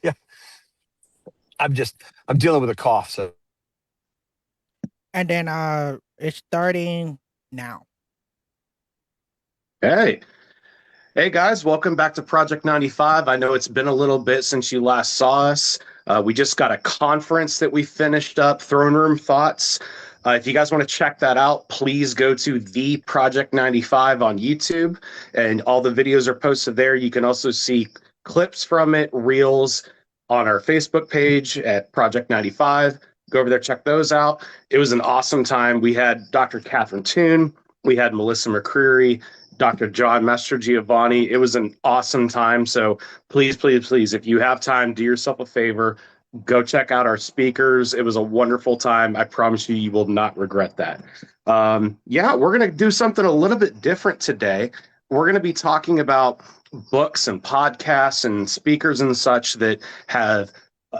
Yeah, I'm dealing with a cough. So And then it's starting now. Hey, hey guys, welcome back to Project 95. I know it's been a little bit since you last saw us. We just got a conference that we finished up, Throne Room Thoughts. If you guys want to check that out, please go to the Project 95 on YouTube, and all the videos are posted there. You can also see clips from it, reels on our Facebook page at Project 95. Go over there, check those out. It was an awesome time. We had Dr. Catherine Toon, we had Melissa McCreary, Dr. John Master Giovanni. It was an awesome time. So please, please, please, if you have time, do yourself a favor, go check out our speakers. It was a wonderful time. I promise you, you will not regret that. Yeah, we're going to do something a little bit different today. We're going to be talking about books and podcasts and speakers and such that have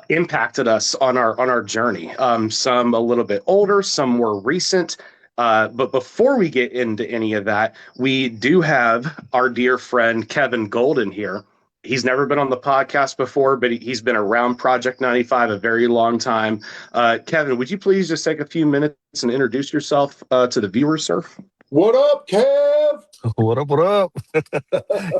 impacted us on our journey. Some a little bit older, some more recent. But before we get into any of that, we do have our dear friend Kevin Golden here. He's never been on the podcast before, but he's been around Project 95 a very long time. Kevin, would you please just take a few minutes and introduce yourself to the viewers, sir? What up, Kev? what up? What up?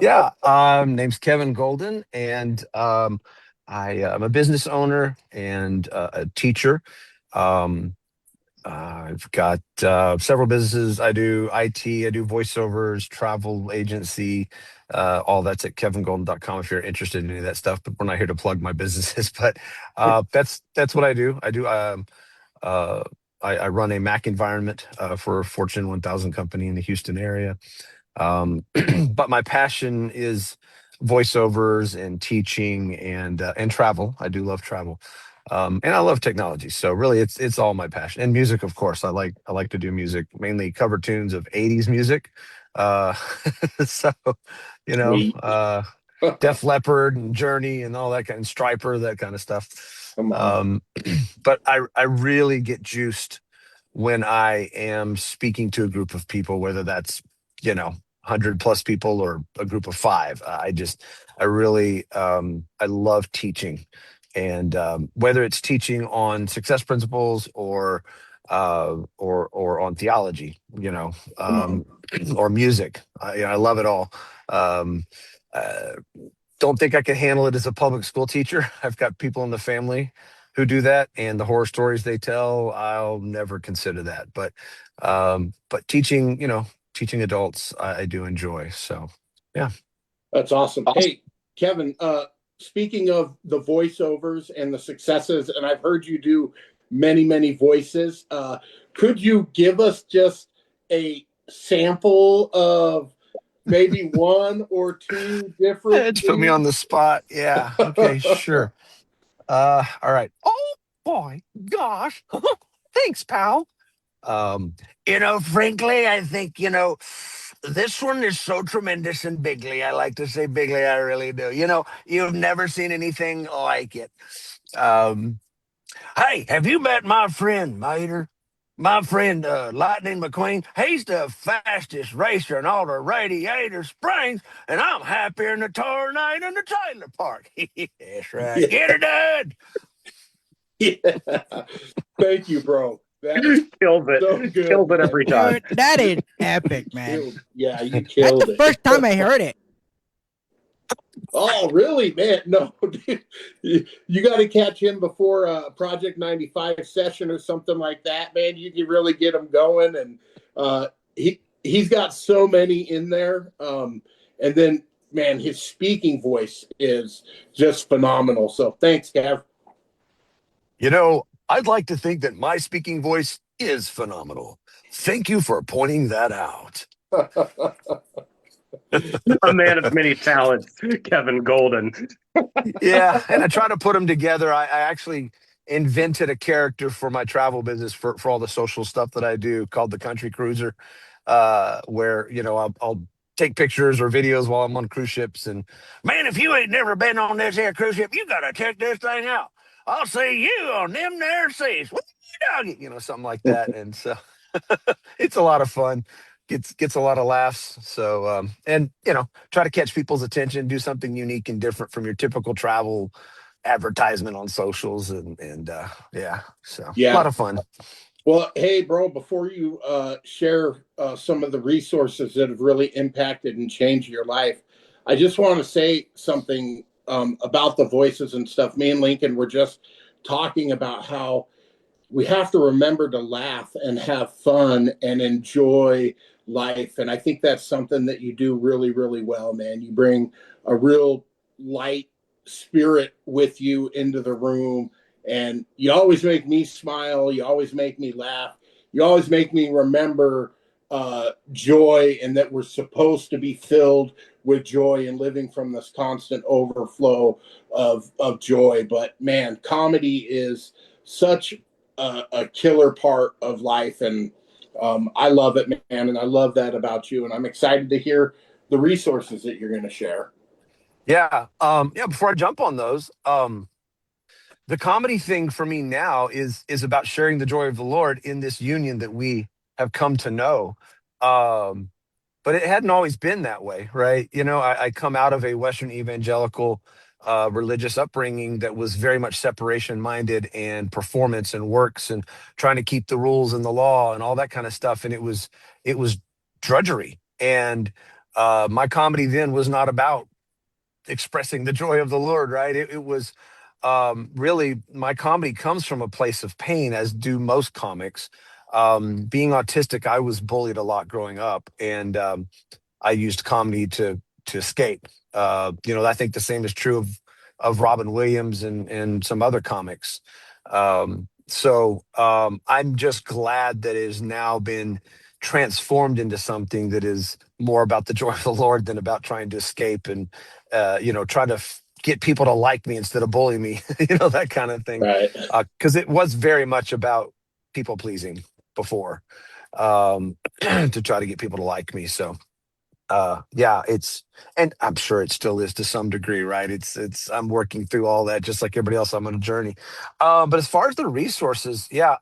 Yeah, name's Kevin Golden, and I'm a business owner and a teacher. Um, I've got several businesses. I do IT, I do voiceovers, travel agency. All that's at kevingolden.com if you're interested in any of that stuff. But we're not here to plug my businesses. But that's what I do. Uh, I run a Mac environment for a Fortune 1000 company in the Houston area. But my passion is voiceovers and teaching and travel. I do love travel. And I love technology. So really it's all my passion. And music, of course. I like to do music, mainly cover tunes of 80s music. Uh so you know, Sweet. Def Leppard and Journey and all that kind of Striper, that kind of stuff. Come on. Um but I really get juiced when I am speaking to a group of people, whether that's, 100 plus people or a group of five. I really, I love teaching. And whether it's teaching on success principles or on theology, Come on. or music, I love it all. Um, uh, don't think I can handle it as a public school teacher. I've got people in the family who do that, and the horror stories they tell, I'll never consider that. But teaching, teaching adults, I do enjoy. So, yeah. That's awesome. Awesome. Hey, Kevin, speaking of the voiceovers and the successes, and I've heard you do many, many voices, could you give us just a sample of maybe one or two different It's put me on the spot. Yeah. Okay, things? sure. All right. Oh boy, gosh. Thanks, pal. Frankly, I think, this one is so tremendous and bigly. I like to say bigly, I really do. You've never seen anything like it. Um, hey, have you met my friend Mater? My friend Lightning McQueen? He's the fastest racer in all the Radiator Springs, and I'm happier in the tornado in the trailer park. That's right. Get Yeah. her done. Yeah. Thank you, bro. That's Killed it. so good, Killed it man. every time. Dude, that is epic, man. Yeah, you That's killed the it. first time I heard it. Oh, really, man? No, dude. You got to catch him before a Project 95 session or something like that, man. You can really get him going, and he's got so many in there. And then, man, his speaking voice is just phenomenal. So, thanks, Gav. I'd like to think that my speaking voice is phenomenal. Thank you for pointing that out. A man of many talents, Kevin Golden. Yeah, and I try to put them together. I actually invented a character for my travel business for all the social stuff that I do called the Country Cruiser, where I'll take pictures or videos while I'm on cruise ships. And man, if you ain't never been on this here cruise ship, you gotta check this thing out. I'll see you on them there seas. What doggy? Something like that. And so it's a lot of fun. Gets a lot of laughs. So and try to catch people's attention, do something unique and different from your typical travel advertisement on socials, and yeah, so a Yeah. lot of fun. Well, hey, bro, before you share some of the resources that have really impacted and changed your life, I just want to say something about the voices and stuff. Me and Lincoln were just talking about how we have to remember to laugh and have fun and enjoy life. And I think that's something that you do really, really well, man. You bring a real light spirit with you into the room. And you always make me smile. You always make me laugh. You always make me remember joy, and that we're supposed to be filled with joy and living from this constant overflow of joy. But man, comedy is such a killer part of life, and I love it, man, and I love that about you, and I'm excited to hear the resources that you're going to share. Yeah, yeah. Before I jump on those, the comedy thing for me now is about sharing the joy of the Lord in this union that we have come to know. Um, but it hadn't always been that way, right? I come out of a Western evangelical religious upbringing that was very much separation minded and performance and works and trying to keep the rules and the law and all that kind of stuff. And it was drudgery. And my comedy then was not about expressing the joy of the Lord, right? It was really, my comedy comes from a place of pain, as do most comics. Being autistic, I was bullied a lot growing up, and I used comedy to escape. I think the same is true of Robin Williams and some other comics. So I'm just glad that it has now been transformed into something that is more about the joy of the Lord than about trying to escape and try to get people to like me instead of bully me, that kind of thing. Right. Because it was very much about people pleasing before, to try to get people to like me. So yeah, and I'm sure it still is to some degree, right? I'm working through all that just like everybody else. I'm on a journey. But as far as the resources, yeah,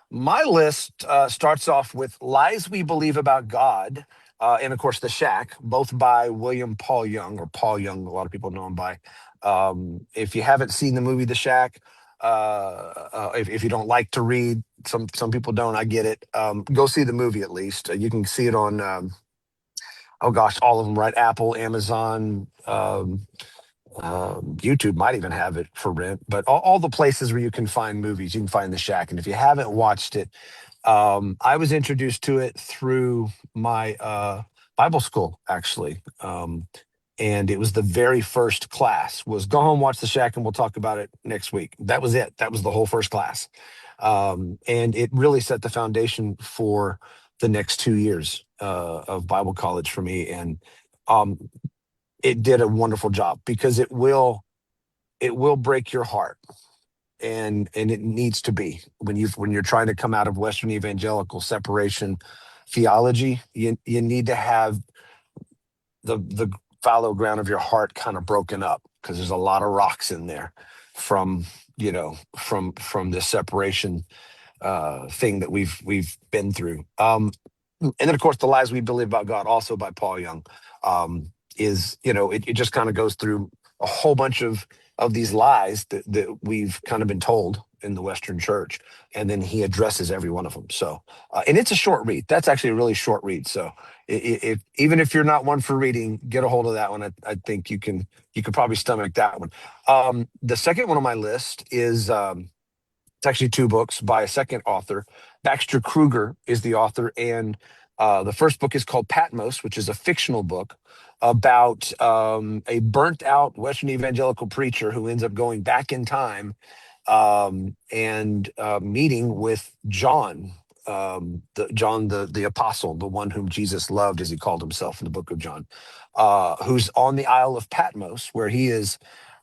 my list starts off with Lies We Believe About God, and of course The Shack, both by William Paul Young, or Paul Young, a lot of people know him by. If you haven't seen the movie The Shack, if you don't like to read, some people don't, I get it. Go see the movie at least. You can see it on oh gosh, all of them, right? Apple, Amazon, YouTube might even have it for rent, but all the places where you can find movies, you can find The Shack. And if you haven't watched it, I was introduced to it through my Bible school, actually. And it was the very first class was go home, watch The Shack, and we'll talk about it next week. That was it. That was the whole first class. And it really set the foundation for the next 2 years of Bible college for me. And um, it did a wonderful job because it will break your heart, and it needs to be when you're trying to come out of Western evangelical separation theology. You need to have the fallow ground of your heart kind of broken up, because there's a lot of rocks in there from from this separation thing that we've been through. And then of course The Lies We Believe About God, also by Paul Young, is it just kind of goes through a whole bunch of these lies that we've kind of been told in the Western church, and then he addresses every one of them. So and it's a short read. That's actually a really short read. So even if you're not one for reading, get a hold of that one. I think you could probably stomach that one. The second one on my list is it's actually two books by a second author. Baxter Kruger is the author, and the first book is called Patmos, which is a fictional book about a burnt out Western evangelical preacher who ends up going back in time and meeting with John, the apostle, the one whom Jesus loved, as he called himself in the book of John, who's on the Isle of Patmos, where he is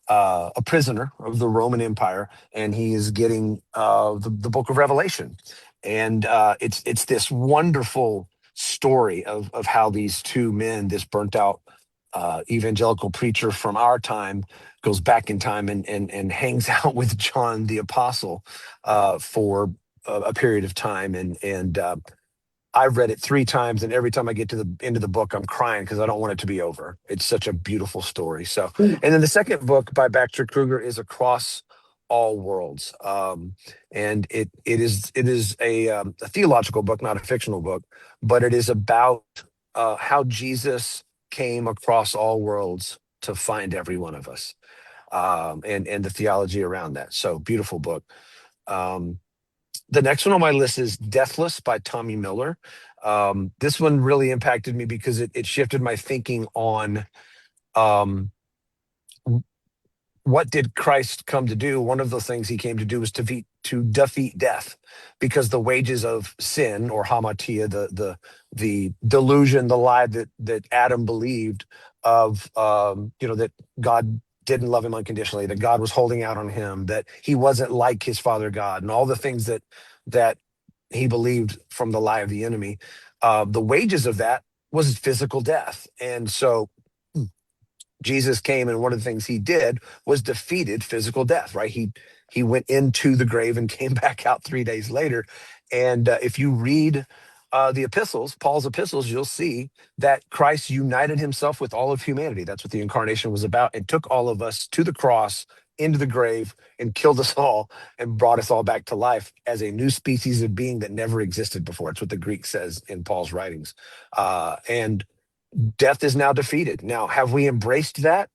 a prisoner of the Roman Empire, and he is getting the Book of Revelation, and it's this wonderful story of how these two men, this burnt out evangelical preacher from our time, goes back in time and hangs out with John the Apostle for a period of time, and I've read it 3 times, and every time I get to the end of the book, I'm crying because I don't want it to be over. It's such a beautiful story. So, and then the second book by Baxter Kruger is Across All Worlds, and it is a theological book, not a fictional book, but it is about how Jesus came across all worlds to find every one of us, and the theology around that. So, beautiful book. Um, the next one on my list is Deathless by Tommy Miller. This one really impacted me because it shifted my thinking on um, what did Christ come to do. One of the things he came to do was to defeat death, because the wages of sin, or hamatia, the delusion, the lie that Adam believed of, that God didn't love him unconditionally, that God was holding out on him, that he wasn't like his father God, and all the things that he believed from the lie of the enemy. The wages of that was physical death. And so Jesus came, and one of the things he did was defeated physical death, right? He went into the grave and came back out 3 days later. And if you read the epistles, Paul's epistles, you'll see that Christ united himself with all of humanity. That's what the incarnation was about, and took all of us to the cross, into the grave, and killed us all, and brought us all back to life as a new species of being that never existed before. It's what the Greek says in Paul's writings. And death is now defeated. Now, have we embraced that?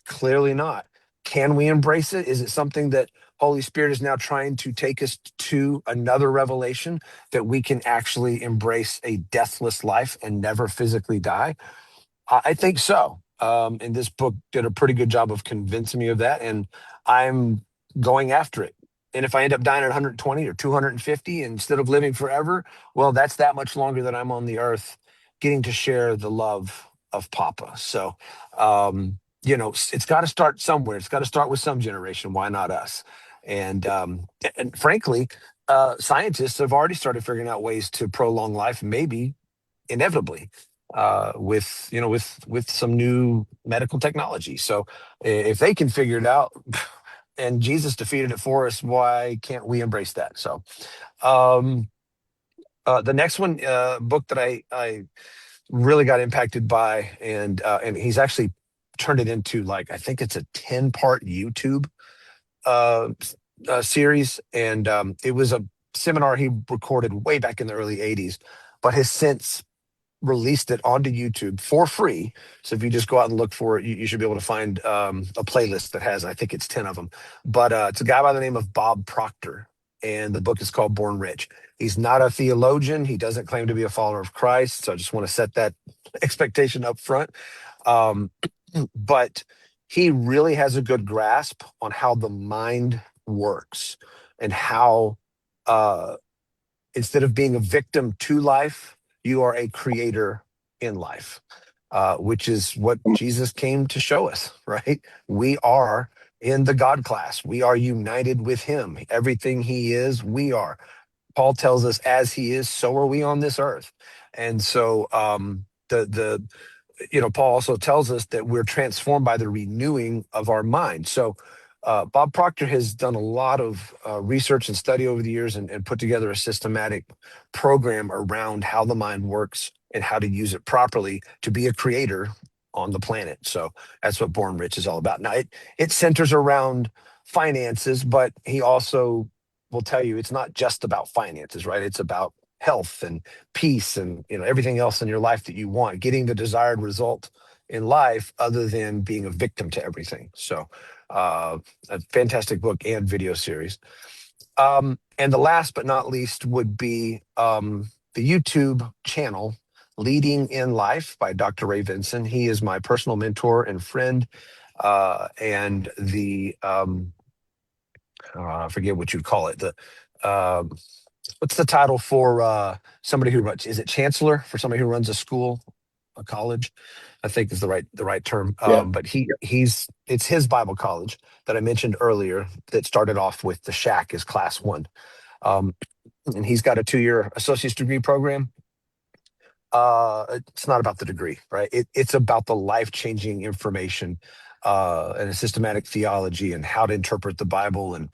Clearly not. Can we embrace it? Is it something that Holy Spirit is now trying to take us to another revelation, that we can actually embrace a deathless life and never physically die? I think so. And this book did a pretty good job of convincing me of that, and I'm going after it. And if I end up dying at 120 or 250 instead of living forever, well, that's that much longer that I'm on the earth, getting to share the love of Papa. So, it's got to start somewhere. It's got to start with some generation. Why not us? And frankly, scientists have already started figuring out ways to prolong life, maybe inevitably, with some new medical technology. So if they can figure it out, and Jesus defeated it for us, why can't we embrace that? So um, the next one, book that I really got impacted by, and he's actually turned it into, like, I think it's a 10-part YouTube uh, series, and it was a seminar he recorded way back in the early 80s, but has since released it onto YouTube for free. So if you just go out and look for it, you should be able to find a playlist that has, I think it's 10 of them. But it's a guy by the name of Bob Proctor, and the book is called Born Rich. He's not a theologian. He doesn't claim to be a follower of Christ. So I just want to set that expectation up front. Um, but he really has a good grasp on how the mind works, and how instead of being a victim to life, you are a creator in life, which is what Jesus came to show us, right? We are in the God class. We are united with him. Everything he is, we are. Paul tells us, as he is, so are we on this earth. And so Paul also tells us that we're transformed by the renewing of our mind. So Bob Proctor has done a lot of research and study over the years, and put together a systematic program around how the mind works and how to use it properly to be a creator on the planet. So that's what Born Rich is all about. Now, it centers around finances, but he also will tell you it's not just about finances, right? It's about health and peace, and everything else in your life that you want, getting the desired result in life, other than being a victim to everything. So a fantastic book and video series. And the last but not least would be the YouTube channel Leading in Life by Dr. Ray Vinson. He is my personal mentor and friend, and the I forget what you'd call it. What's the title for somebody who runs? Is it chancellor for somebody who runs a school, a college? I think is the right term. Yeah. But it's his Bible college that I mentioned earlier that started off with the Shack as class 1, and he's got a 2-year associate's degree program. It's not about the degree, right? It's about the life-changing information and a systematic theology, and how to interpret the Bible, and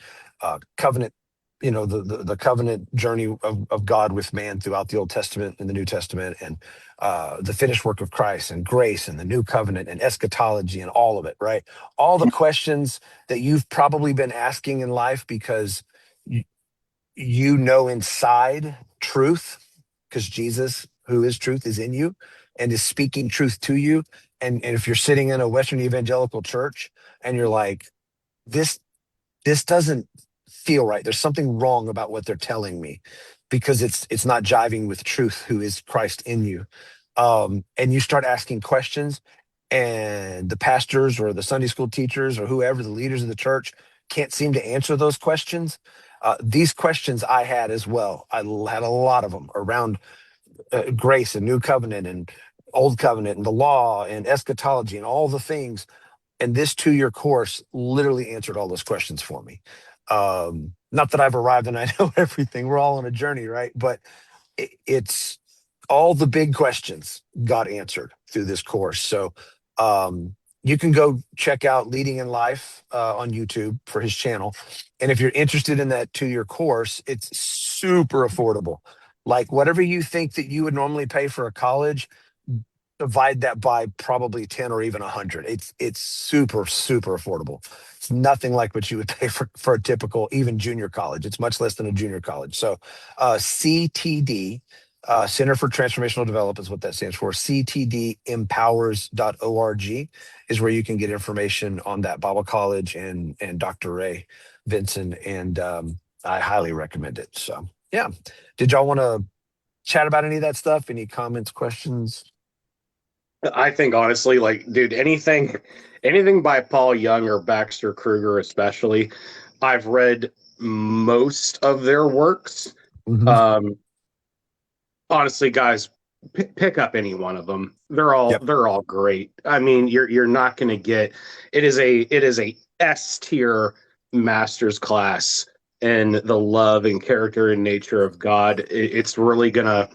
covenant the covenant journey of God with man throughout the Old Testament and the New Testament, and the finished work of Christ and grace and the new covenant and eschatology and all of it, right? All the questions that you've probably been asking in life because you know inside truth, because Jesus, who is truth, is in you and is speaking truth to you. And if you're sitting in a Western evangelical church and you're like, this doesn't feel right. There's something wrong about what they're telling me because it's not jiving with truth, who is Christ in you. And you start asking questions, and the pastors or the Sunday school teachers or whoever, the leaders of the church, can't seem to answer those questions. These questions I had as well. I had a lot of them around grace and new covenant and old covenant and the law and eschatology and all the things. And this 2-year course literally answered all those questions for me. Not that I've arrived and I know everything. We're all on a journey, right? But it's all the big questions got answered through this course. So you can go check out Leading in Life on YouTube for his channel. And if you're interested in that 2-year course, it's super affordable. Like whatever you think that you would normally pay for a college, divide that by probably 10 or even 100. It's super, super affordable. It's nothing like what you would pay for a typical, even junior college. It's much less than a junior college. So CTD, Center for Transformational Development is what that stands for. ctdempowers.org is where you can get information on that Bible College and Dr. Ray Vinson. And I highly recommend it. So yeah. Did y'all want to chat about any of that stuff? Any comments, questions? I think honestly, like, dude, anything by Paul Young or Baxter Kruger, especially, I've read most of their works. Mhm. Honestly, guys, pick up any one of them. They're all Yep. they're all great. I mean, you're not going to get it is a S tier master's class in the love and character and nature of God. It's really gonna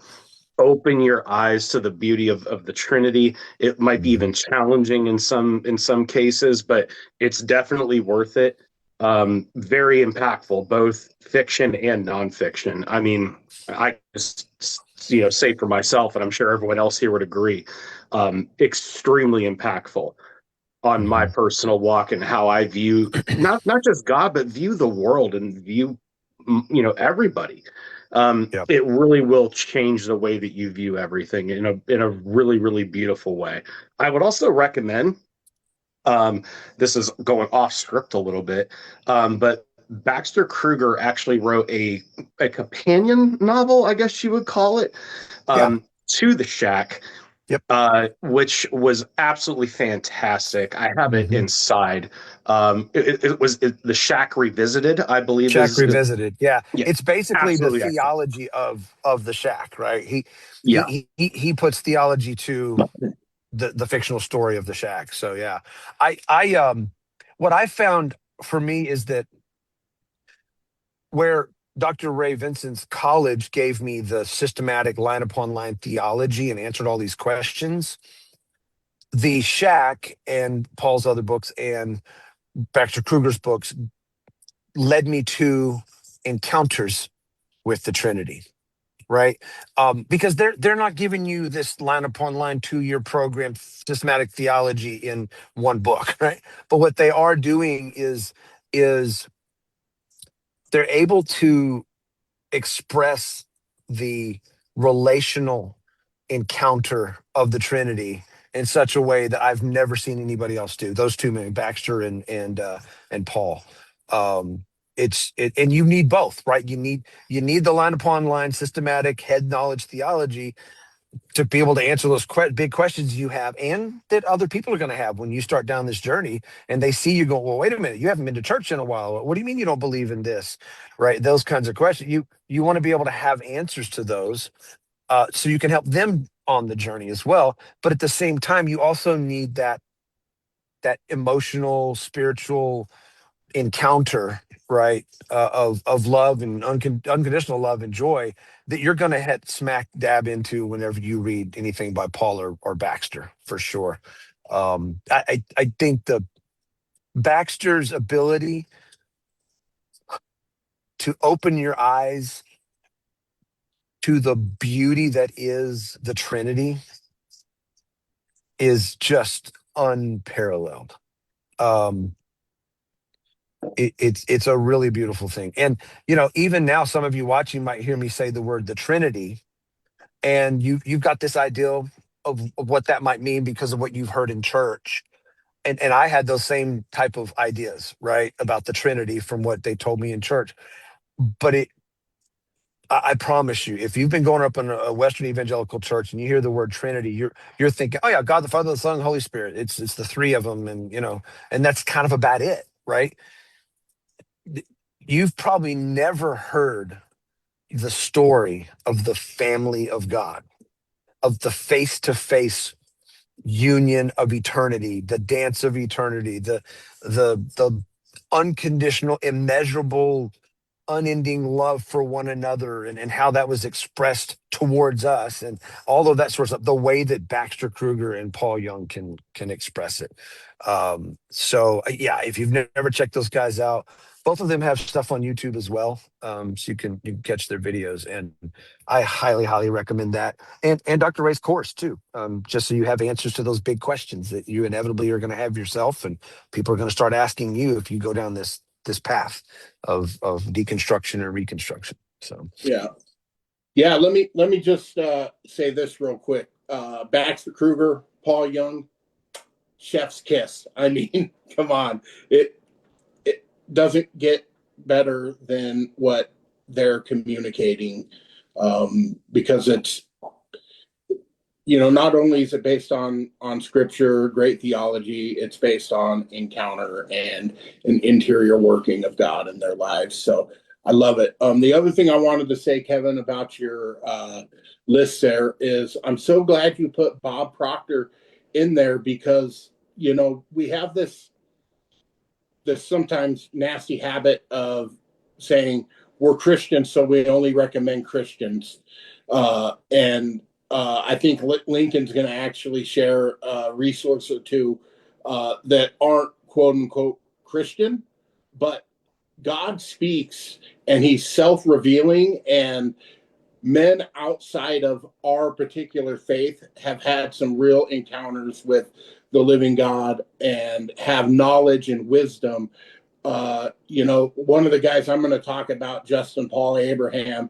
open your eyes to the beauty of the Trinity. It might be even challenging in some cases, but it's definitely worth it. Very impactful, both fiction and nonfiction. I mean, I just say for myself, and I'm sure everyone else here would agree, extremely impactful on my personal walk and how I view not just God, but view the world and view everybody. Yep. It really will change the way that you view everything in a really, really beautiful way. I would also recommend, this is going off script a little bit, but Baxter Kruger actually wrote a companion novel, I guess you would call it, to The Shack. Yep. Which was absolutely fantastic. I have it inside. It was The Shack Revisited, I believe. Shack Revisited. Yeah. Yeah, It's basically the absolutely excellent. theology of the Shack, right? Yeah. He puts theology to the fictional story of the Shack. So yeah. What I found for me is that where Dr. Ray Vinson's college gave me the systematic line upon line theology and answered all these questions, the Shack and Paul's other books and Baxter Kruger's books led me to encounters with the Trinity, right? Because they're not giving you this line upon line 2-year program systematic theology in one book, right? But what they are doing is they're able to express the relational encounter of the Trinity in such a way that I've never seen anybody else do. Those two men, Baxter and Paul. And you need both, right? You need the line upon line systematic head knowledge theology to be able to answer those big questions you have and that other people are going to have when you start down this journey and they see you go, well, wait a minute, you haven't been to church in a while. What do you mean you don't believe in this? Right? Those kinds of questions. You want to be able to have answers to those so you can help them on the journey as well. But at the same time, you also need that emotional, spiritual encounter, right, of love and unconditional love and joy that you're going to hit smack dab into whenever you read anything by Paul or Baxter, for sure. I think the Baxter's ability to open your eyes to the beauty that is the Trinity is just unparalleled. Um, it's a really beautiful thing. And even now, some of you watching might hear me say the word the Trinity, and you've got this idea of what that might mean because of what you've heard in church. And I had those same type of ideas, right, about the Trinity from what they told me in church. But I promise you, if you've been going up in a Western evangelical church and you hear the word Trinity, you're thinking, oh yeah, God the Father, the Son, and Holy Spirit. It's the three of them, and that's kind of about it, right? You've probably never heard the story of the family of God, of the face-to-face union of eternity, the dance of eternity, the unconditional, immeasurable, unending love for one another, and how that was expressed towards us, and all of that sort of stuff, the way that Baxter Kruger and Paul Young can express it. So yeah, if you've never checked those guys out, both of them have stuff on YouTube as well. So you can catch their videos, and I highly recommend that. And Dr. Ray's course too, just so you have answers to those big questions that you inevitably are going to have yourself, and people are going to start asking you if you go down this path of deconstruction and reconstruction. So yeah. Let me just say this real quick. Baxter Kruger, Paul Young, chef's kiss. I mean, come on, it doesn't get better than what they're communicating, because it's, not only is it based on scripture, great theology, it's based on encounter and an interior working of God in their lives. So I love it. The other thing I wanted to say, Kevin, about your list there is I'm so glad you put Bob Proctor in there, because we have this sometimes nasty habit of saying we're Christians, so we only recommend Christians. And I think Lincoln's going to actually share a resource or two that aren't quote unquote Christian, but God speaks and he's self-revealing, and men outside of our particular faith have had some real encounters with the living God and have knowledge and wisdom. One of the guys I'm going to talk about, Justin Paul Abraham,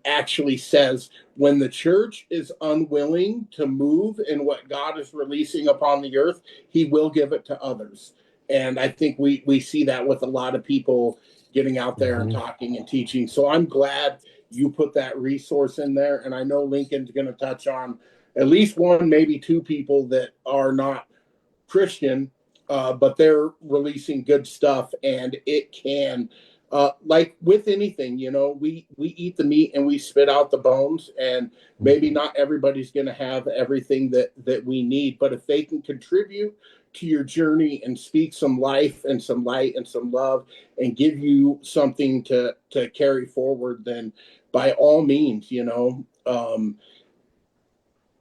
actually says when the church is unwilling to move in what God is releasing upon the earth, he will give it to others. And I think we see that with a lot of people getting out there and talking and teaching. So I'm glad you put that resource in there. And I know Lincoln's going to touch on at least one, maybe two people that are not Christian, but they're releasing good stuff, and it can, like with anything, we eat the meat and we spit out the bones, and maybe not everybody's going to have everything that we need, but if they can contribute to your journey and speak some life and some light and some love and give you something to carry forward, then by all means,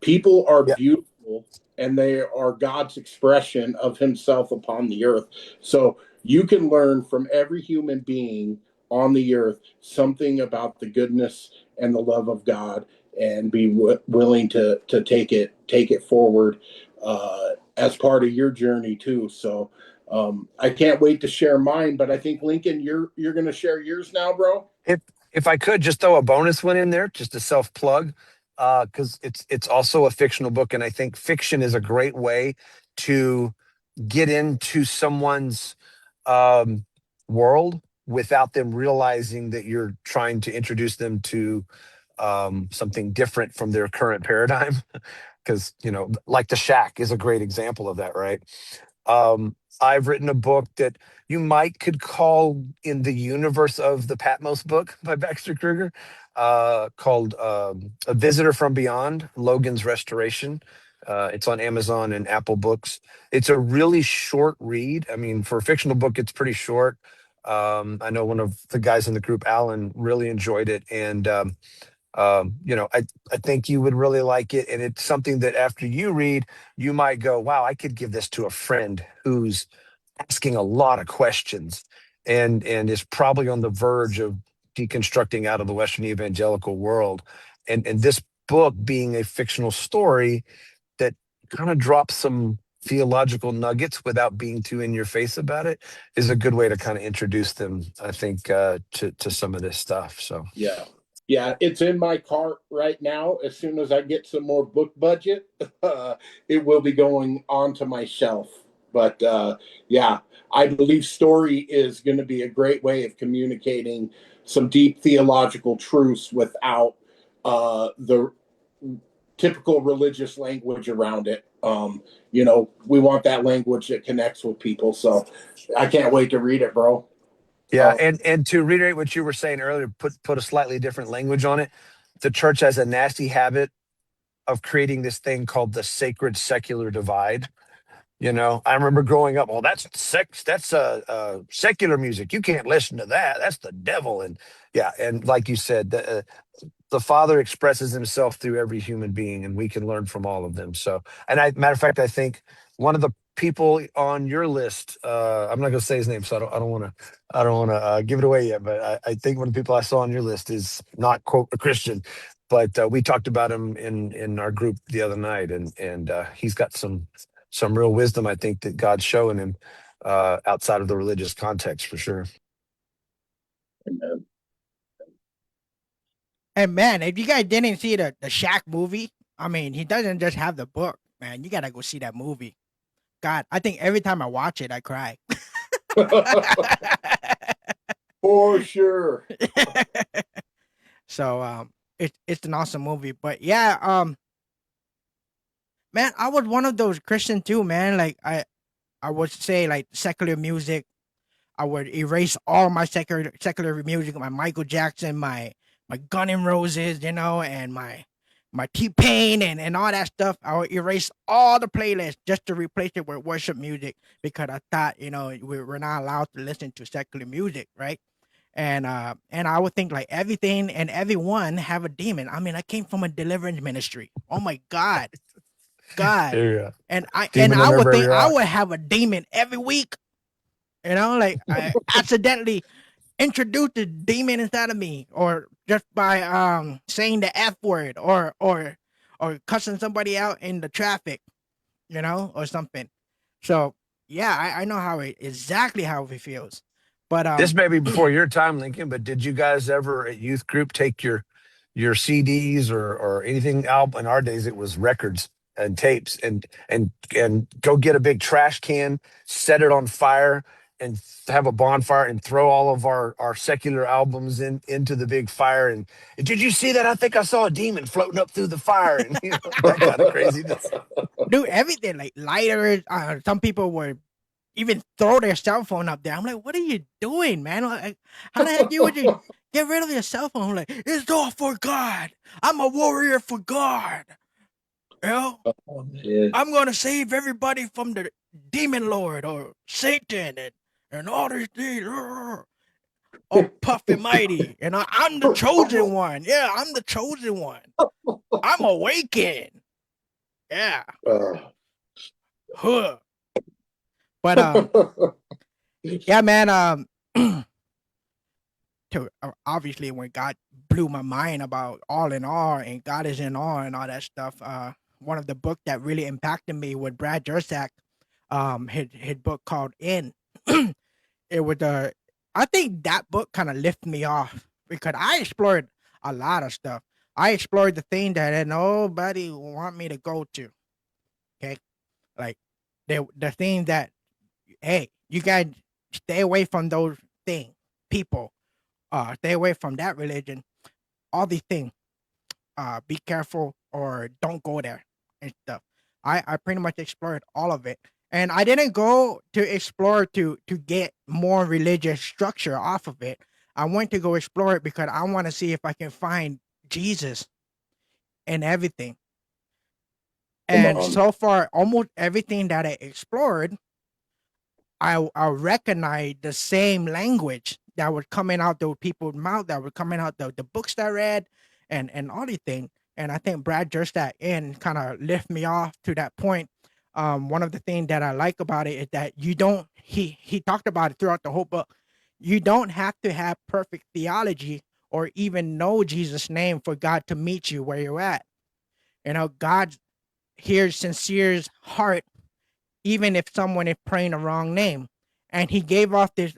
people are yeah, beautiful, and they are God's expression of himself upon the earth. So you can learn from every human being on the earth something about the goodness and the love of God, and be willing to take it forward as part of your journey too. So I can't wait to share mine, but I think Lincoln, you're going to share yours now, bro. if I could just throw a bonus one in there, just a self plug, because it's also a fictional book, and I think fiction is a great way to get into someone's world without them realizing that you're trying to introduce them to something different from their current paradigm. Because like the Shack is a great example of that, right? I've written a book that you could call in the universe of the Patmos book by Baxter Kruger, called A Visitor from Beyond, Logan's Restoration. It's on Amazon and Apple Books. It's a really short read. I mean, for a fictional book, it's pretty short. I know one of the guys in the group, Alan, really enjoyed it. And I think you would really like it, and it's something that after you read, you might go, "Wow, I could give this to a friend who's asking a lot of questions, and is probably on the verge of deconstructing out of the Western evangelical world, and this book being a fictional story that kind of drops some theological nuggets without being too in your face about it is a good way to kind of introduce them, I think, to some of this stuff. So yeah, it's in my cart right now. As soon as I get some more book budget, it will be going onto my shelf. But yeah, I believe story is going to be a great way of communicating some deep theological truths without the typical religious language around it. We want that language that connects with people. So I can't wait to read it, bro. yeah, and to reiterate what you were saying earlier, put a slightly different language on it. The church has a nasty habit of creating this thing called the sacred secular divide. I remember growing up. Well, that's sex. That's secular music. You can't listen to that. That's the devil. And yeah, and like you said, the Father expresses Himself through every human being, and we can learn from all of them. So, matter of fact, I think one of the people on your list, I'm not going to say his name, so I don't want to, give it away yet. But I think one of the people I saw on your list is not quote a Christian, but we talked about him in our group the other night, and he's got some real wisdom, I think, that God's showing him outside of the religious context for sure. Amen. And man, if you guys didn't see the Shack movie, I mean, he doesn't just have the book, man. You gotta go see that movie. God, I think every time I watch it, I cry. For sure. So it's an awesome movie. But yeah, man, I was one of those Christian too, man. Like I would say like secular music. I would erase all my secular music, my Michael Jackson, my Guns N' Roses, and my T-Pain and all that stuff. I would erase all the playlists just to replace it with worship music because I thought, we're not allowed to listen to secular music, right? And I would think like everything and everyone have a demon. I mean, I came from a deliverance ministry. Oh my God. Yeah. And Demon I under would every think I rock. would have a demon every week. Like I accidentally introduced a demon inside of me, or just by saying the F word, or cussing somebody out in the traffic, or something. So yeah, I know exactly how it feels. But This may be before your time, Lincoln, but did you guys ever at youth group take your CDs or anything album? In our days, it was records and tapes, and go get a big trash can, set it on fire, and have a bonfire, and throw all of our secular albums into the big fire. And did you see that? I think I saw a demon floating up through the fire, and that kind of craziness. dude, everything like lighters. Some people were even throw their cell phone up there. I'm like, what are you doing, man? Like, how the heck would you get rid of your cell phone? I'm like, it's all for God. I'm a warrior for God. Oh, man. I'm gonna save everybody from the demon lord or Satan and all these things. All puff and mighty. And I'm the chosen one. Yeah, I'm the chosen one. I'm awakened. Yeah. Huh. But yeah, man. Obviously, when God blew my mind about all in all and God is in all and all that stuff, one of the books that really impacted me was Brad Jersak, his book called In. It was I think that book kind of lifted me off because I explored a lot of stuff. I explored the thing that nobody want me to go to. Okay, like the thing that, hey, you guys stay away from those things, people. Stay away from that religion. All these things. Be careful or don't go there and stuff. I pretty much explored all of it. And I didn't go to explore to get more religious structure off of it. I went to go explore it because I want to see if I can find Jesus in everything. And so far, almost everything that I explored, I recognize the same language that was coming out the people's mouth, that were coming out the books that I read, and all these things. And I think Brad Jersak in kind of lift me off to that point. One of the things that I like about it is that you don't. He talked about it throughout the whole book. You don't have to have perfect theology or even know Jesus' name for God to meet you where you're at. You know, God hears sincere heart, even if someone is praying the wrong name. And he gave off this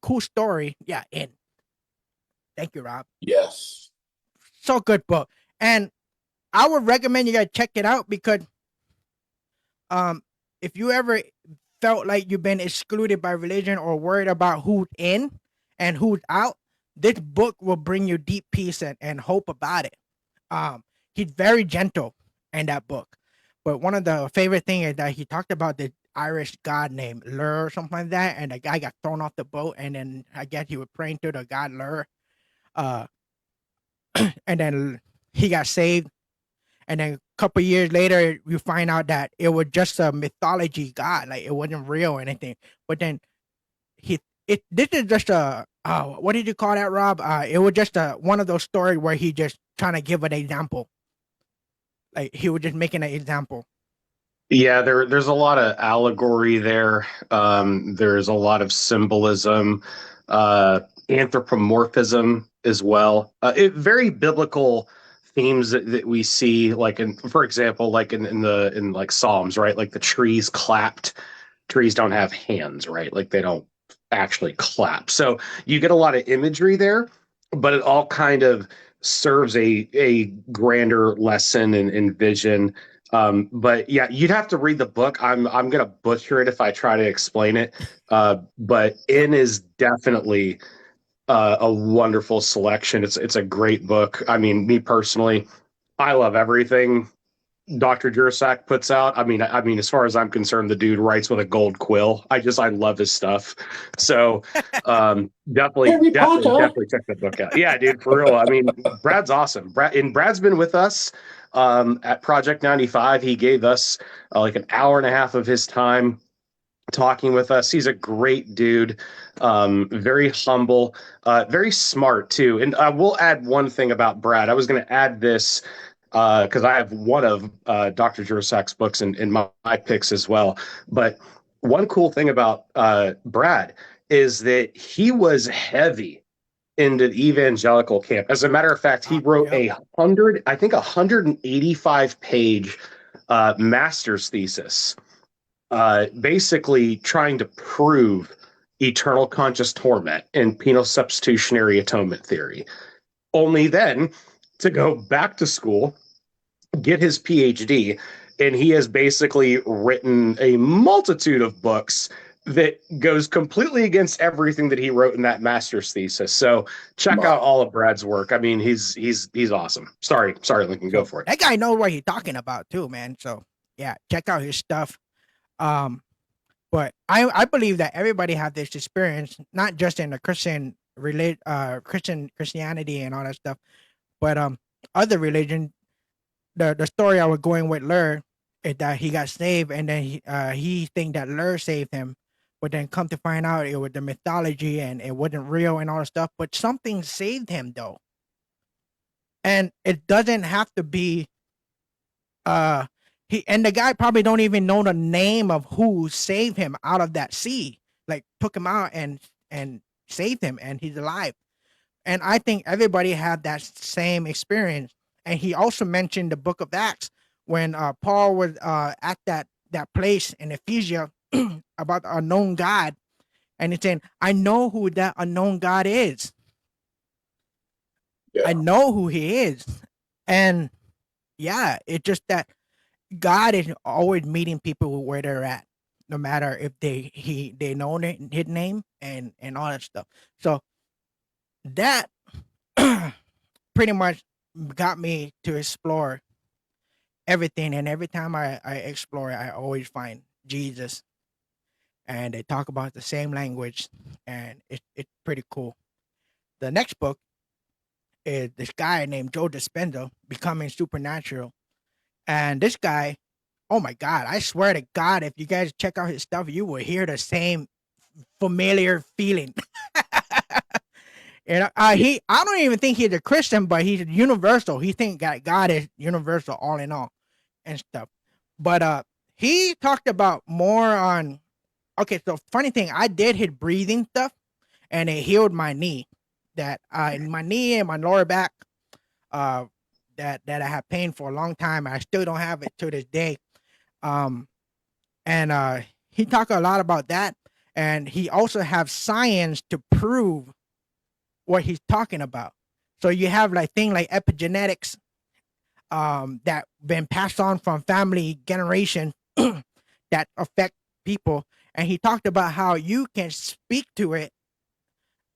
cool story. Yeah, and thank you, Rob. Yes. So good book. And I would recommend you guys check it out because if you ever felt like you've been excluded by religion or worried about who's in and who's out, this book will bring you deep peace and hope about it. He's very gentle in that book. But one of the favorite things is that he talked about the Irish god named Lur or something like that, and the guy got thrown off the boat, and then I guess he was praying to the god Lur, uh, and then he got saved. And then a couple years later, you find out that it was just a mythology god, like it wasn't real or anything. But then this is just a what did you call that, Rob? It was just one of those stories where he just trying to give an example, like he was just making an example. Yeah, there's a lot of allegory there. There's a lot of symbolism, anthropomorphism as well. Very biblical themes that we see, like in, for example, like in like Psalms, right? Like the trees clapped. Trees don't have hands, right? Like they don't actually clap. So you get a lot of imagery there, but it all kind of serves a grander lesson and vision. But yeah, you'd have to read the book. I'm gonna butcher it if I try to explain it. But In is definitely a wonderful selection. It's a great book. I mean, me personally, I love everything Dr. Jursak puts out. I mean, as far as I'm concerned, the dude writes with a gold quill. I love his stuff. So definitely check that book out. Yeah, dude, for real. I mean, Brad's awesome. Brad's been with us at Project 95. He gave us like an hour and a half of his time talking with us. He's a great dude, very humble, very smart too. And I will add one thing about Brad. I was going to add this because I have one of Dr. Jurasak's books in my picks as well. But one cool thing about Brad is that he was heavy into the evangelical camp. As a matter of fact, he wrote a 185 page master's thesis, basically trying to prove eternal conscious torment and penal substitutionary atonement theory. Only then to go back to school, get his PhD, and he has basically written a multitude of books that goes completely against everything that he wrote in that master's thesis. So check out all of Brad's work. I mean, he's awesome. Sorry, Lincoln, go for it. That guy knows what he's talking about too, man. So yeah, check out his stuff. But I believe that everybody have this experience, not just in the Christianity and all that stuff, but other religion. The story I was going with Lur is that he got saved, and then he think that Lur saved him, but then come to find out it was the mythology and it wasn't real and all that stuff. But something saved him though, and it doesn't have to be. The guy probably don't even know the name of who saved him out of that sea, like took him out and saved him, and he's alive. And I think everybody had that same experience. And he also mentioned the book of Acts when Paul was at that place in Ephesus about the unknown God. And he's saying, I know who that unknown God is. Yeah. I know who he is. And yeah, it's just that God is always meeting people where they're at, no matter if they know his name and all that stuff. So that pretty much got me to explore everything, and every time I explore it, I always find Jesus, and they talk about the same language, and it's pretty cool. The next book is this guy named Joe Dispenza, Becoming Supernatural, and this guy, oh my God, I swear to God, if you guys check out his stuff, you will hear the same familiar feeling. And I don't even think he's a Christian, but he's universal. He thinks that God is universal, all in all, and stuff. But he talked about more on. Okay, so funny thing, I did his breathing stuff, and it healed my knee. That in my knee and my lower back, that I had pain for a long time. I still don't have it to this day. Um, and he talked a lot about that, and he also have science to prove what he's talking about. So you have like thing like epigenetics, that been passed on from family generation that affect people. And he talked about how you can speak to it.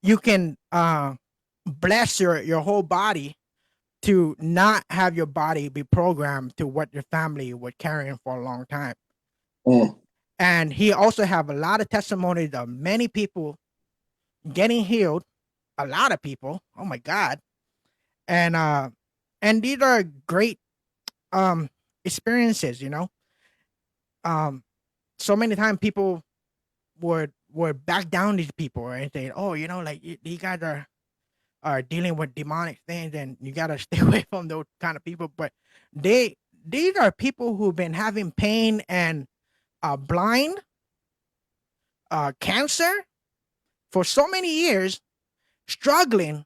You can bless your whole body to not have your body be programmed to what your family was carrying for a long time. Mm. And he also have a lot of testimonies of many people getting healed, a lot of people. Oh my God. And these are great experiences, so many times people would back down these people and say, oh, like you guys are dealing with demonic things and you got to stay away from those kind of people. But these are people who've been having pain and blind, cancer for so many years, struggling,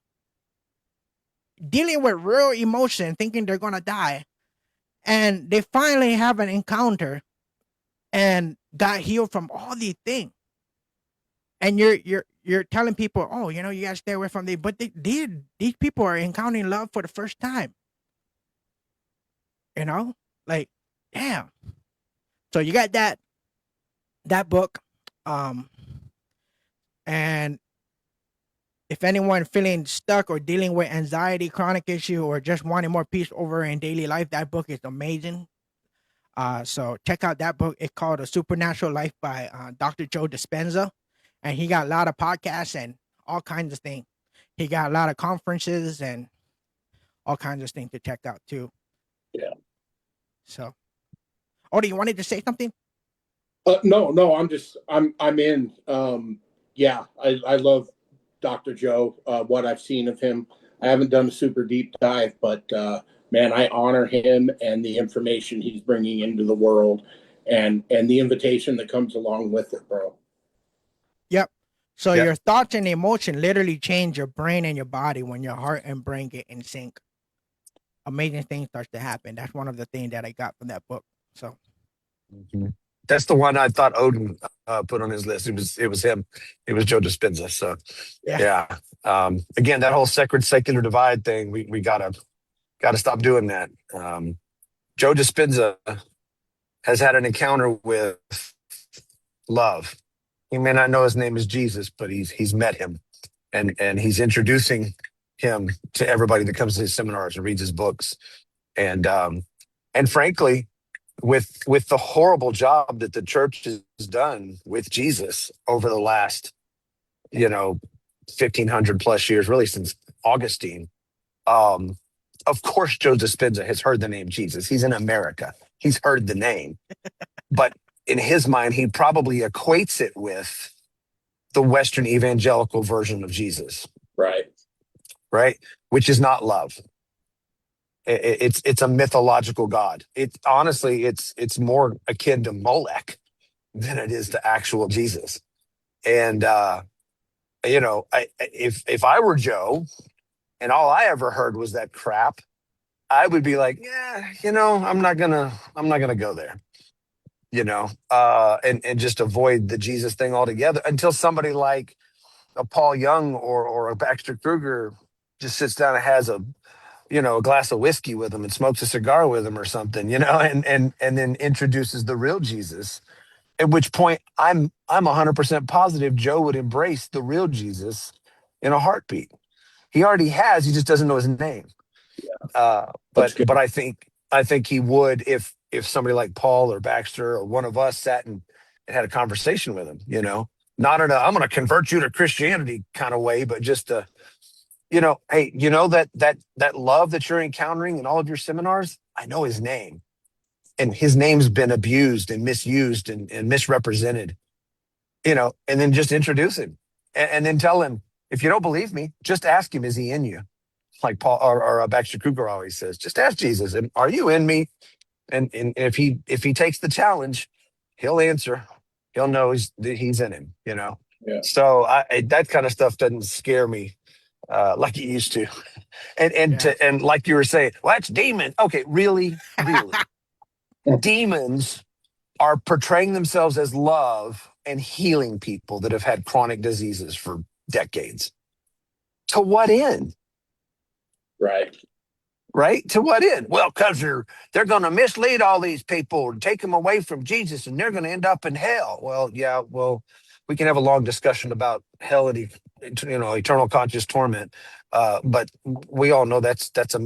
dealing with real emotion, thinking they're gonna die, and they finally have an encounter and got healed from all these things. And you're telling people, oh, you gotta stay away from these, but these people are encountering love for the first time. Like, damn. So you got that book, and if anyone feeling stuck or dealing with anxiety, chronic issue, or just wanting more peace over in daily life, that book is amazing. So check out that book. It's called A Supernatural Life by Dr. Joe Dispenza. And he got a lot of podcasts and all kinds of things. He got a lot of conferences and all kinds of things to check out too. Yeah. So, Odie, you wanted to say something? No, I'm in. Yeah, I love Dr. Joe, what I've seen of him. I haven't done a super deep dive, but man, I honor him and the information he's bringing into the world, and the invitation that comes along with it, bro. Yep. So Yep. your thoughts and emotion literally change your brain and your body when your heart and brain get in sync. Amazing things starts to happen. That's one of the things that I got from that book. So That's the one I thought Odin put on his list. It was him. It was Joe Dispenza. So yeah. again, that whole sacred secular divide thing, we gotta stop doing that. Joe Dispenza has had an encounter with love. He may not know his name is Jesus, but he's met him, and he's introducing him to everybody that comes to his seminars and reads his books. And frankly, with the horrible job that the church has done with Jesus over the last 1,500 plus years, really since Augustine, of course Joe Dispenza has heard the name Jesus. He's in America. He's heard the name, but in his mind, he probably equates it with the Western evangelical version of Jesus, Right. Which is not love. It's a mythological god. Honestly, it's more akin to Molech than it is to actual Jesus. And if I were Joe and all I ever heard was that crap, I would be like, yeah, I'm not gonna go there. And just avoid the Jesus thing altogether until somebody like a Paul Young or a Baxter Kruger just sits down and has a glass of whiskey with him and smokes a cigar with him or something, and then introduces the real Jesus. At which point I'm 100% positive Joe would embrace the real Jesus in a heartbeat. He already has, he just doesn't know his name. But I think he would if somebody like Paul or Baxter or one of us sat and had a conversation with him, not in a I'm going to convert you to Christianity kind of way, but just hey, that love that you're encountering in all of your seminars, I know his name, and his name's been abused and misused and misrepresented, and then just introduce him and then tell him, if you don't believe me, just ask him, is he in you? Like Paul or Baxter Kruger always says, just ask Jesus, and are you in me? And if he takes the challenge, he'll answer. He'll know he's in him. Yeah. So that kind of stuff doesn't scare me like it used to. Yeah. And like you were saying, well, that's demon. Okay, really, really, demons are portraying themselves as love and healing people that have had chronic diseases for decades. To what end? Right. Right? To what end? Well, because they're going to mislead all these people and take them away from Jesus, and they're going to end up in hell. Well, yeah. Well, we can have a long discussion about hell and eternal conscious torment, but we all know that's a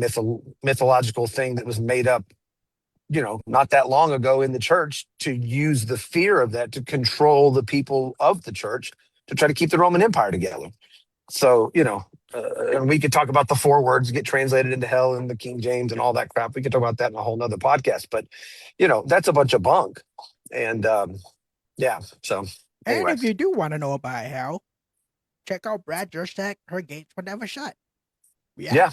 mythological thing that was made up, not that long ago in the church to use the fear of that to control the people of the church to try to keep the Roman Empire together. So, and we could talk about the four words get translated into hell in the King James and all that crap. We could talk about that in a whole nother podcast, but that's a bunch of bunk. And yeah, so And anyway. if you do want to know about hell, check out Brad Jersak, Her Gates Were Never Shut. Yeah.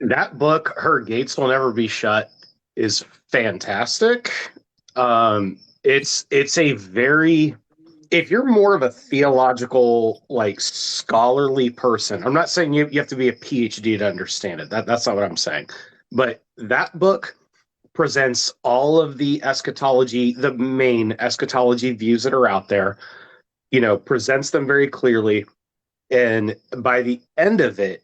That book, Her Gates Will Never Be Shut, is fantastic. It's a very, if you're more of a theological, like scholarly person, I'm not saying you have to be a PhD to understand it. That's not what I'm saying. But that book presents all of the eschatology, the main eschatology views that are out there, presents them very clearly. And by the end of it,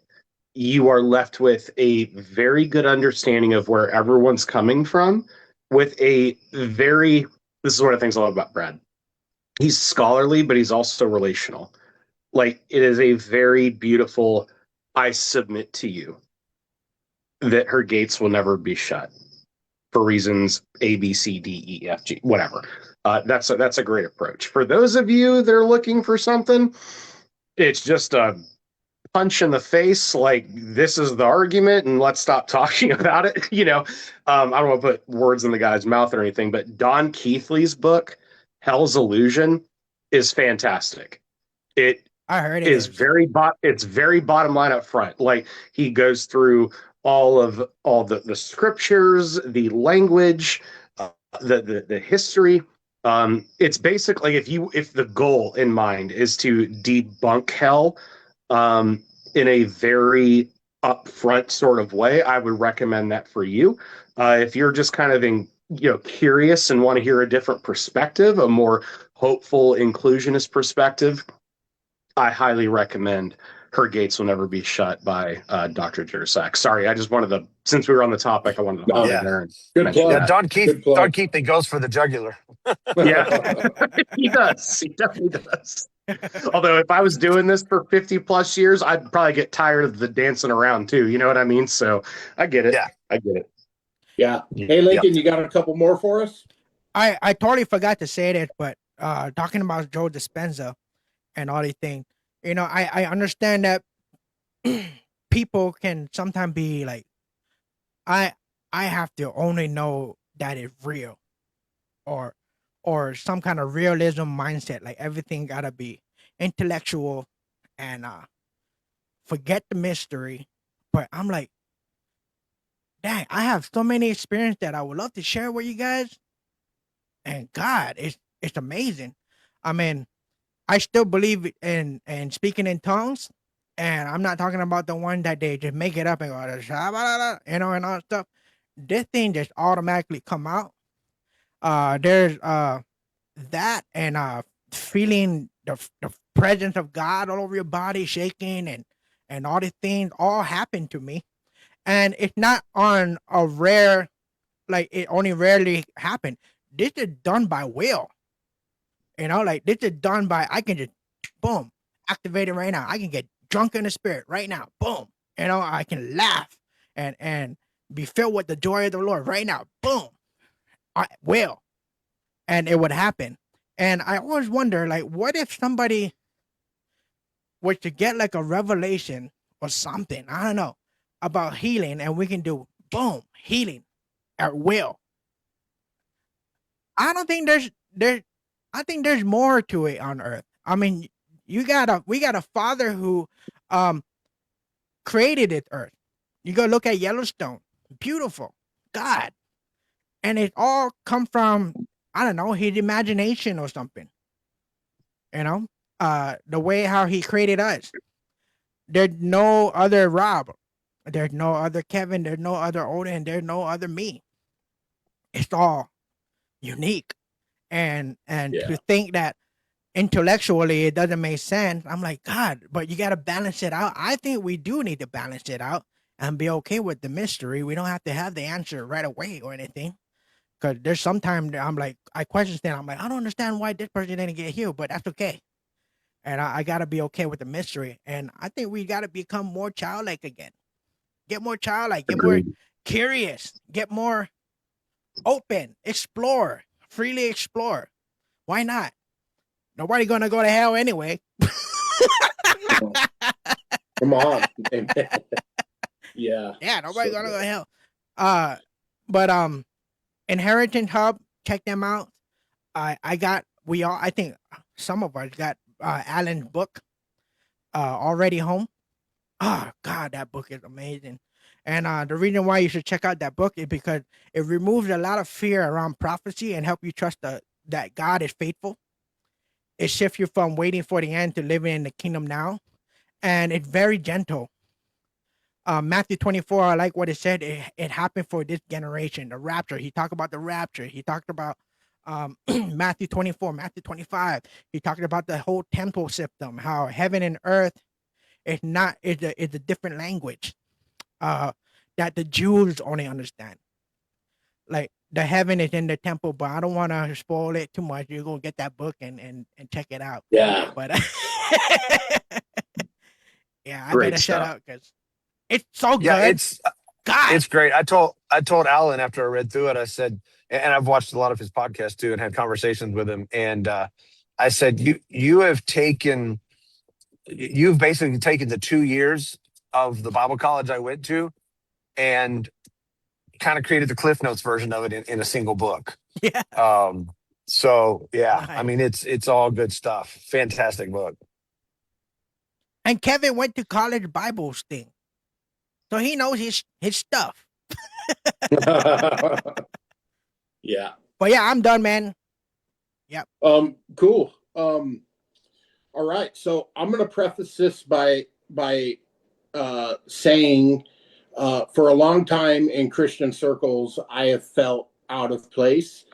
you are left with a very good understanding of where everyone's coming from with this is one of the things I love about Brad. He's scholarly, but he's also relational. Like, it is a very beautiful, I submit to you that her gates will never be shut for reasons A, B, C, D, E, F, G, whatever. That's a great approach. For those of you that are looking for something, it's just a punch in the face, like, this is the argument and let's stop talking about it. I don't want to put words in the guy's mouth or anything, but Don Keathley's book, Hell's Illusion, is fantastic. It I heard is it's very bottom line up front. Like, he goes through all the scriptures, the language, the history. It's basically, if the goal in mind is to debunk hell, in a very upfront sort of way, I would recommend that for you. If you're just kind of curious and want to hear a different perspective, a more hopeful inclusionist perspective, I highly recommend Her Gates Will Never Be Shut by Dr. Jersak. Sorry, I just wanted to, since we were on the topic, I wanted to hop in there and Good mention plug. Yeah, that. Don Good plug. Keith goes for the jugular. Yeah, he does. He definitely does. Although if I was doing this for 50 plus years, I'd probably get tired of the dancing around too. You know what I mean? So I get it. Yeah. I get it. Yeah. Hey, Lincoln, you got a couple more for us? I totally forgot to say that, but talking about Joe Dispenza and all these things, I understand that people can sometimes be like, I have to only know that it's real, or some kind of realism mindset, like everything gotta be intellectual and forget the mystery. But I'm like, dang, I have so many experiences that I would love to share with you guys. And God, it's amazing. I mean, I still believe in speaking in tongues, and I'm not talking about the one that they just make it up and go, and all that stuff. This thing just automatically come out. There's that and feeling the presence of God all over your body, shaking and all these things all happen to me, and it's not on a rare, like it only rarely happen. This is done by will. Like this is done by, I can just boom activate it right now. I can get drunk in the spirit right now. Boom. I can laugh and be filled with the joy of the Lord right now. Boom. I will. And it would happen. And I always wonder, like, what if somebody was to get like a revelation or something, I don't know, about healing, and we can do boom, healing at will. I don't think I think there's more to it on earth. I mean, we got a father who created this earth. You go look at Yellowstone, beautiful, God. And it all come from, I don't know, his imagination or something. You know, the way how he created us. There's no other Rob. There's no other Kevin. There's no other Odin. There's no other me. It's all unique. And Yeah. to think that intellectually it doesn't make sense, I'm like, God, but you got to balance it out. I think we do need to balance it out and be okay with the mystery. We don't have to have the answer right away or anything. Because there's sometimes I'm like, I question things. I'm like, I don't understand why this person didn't get healed, but that's okay. And I got to be okay with the mystery. And I think we got to become more childlike again. Get more childlike, get more Agreed. curious, get more open, explore, freely explore. Why not? Nobody gonna go to hell anyway. Come on. Yeah. Yeah, nobody So gonna go good. to hell. But Inheritance Hub, check them out. I think some of us got Alan's book already home. Oh God, that book is amazing. And the reason why you should check out that book is because it removes a lot of fear around prophecy and help you trust that God is faithful. It shifts you from waiting for the end to living in the kingdom now. And it's very gentle. Matthew 24, I like what it said. It happened for this generation, the rapture. He talked about the rapture. He talked about Matthew 24, Matthew 25. He talked about the whole temple system, how heaven and earth is a different language that the Jews only understand. Like the heaven is in the temple, but I don't want to spoil it too much. You go get that book and check it out. Yeah. But yeah, I Great better shut stuff. up because it's so Yeah, good. God, it's great. I told Alan after I read through it, I said, and I've watched a lot of his podcasts too, and had conversations with him, and I said, you've basically taken the 2 years of the Bible college I went to, and kind of created the Cliff Notes version of it in a single book. yeah, Um, so yeah, I nice. mean, it's all good stuff. Fantastic book. And Kevin went to college Bible thing, so he knows his stuff. Yeah. But yeah, I'm done, man. Yep. Cool. All right. So I'm going to preface this by saying, for a long time in Christian circles, I have felt out of place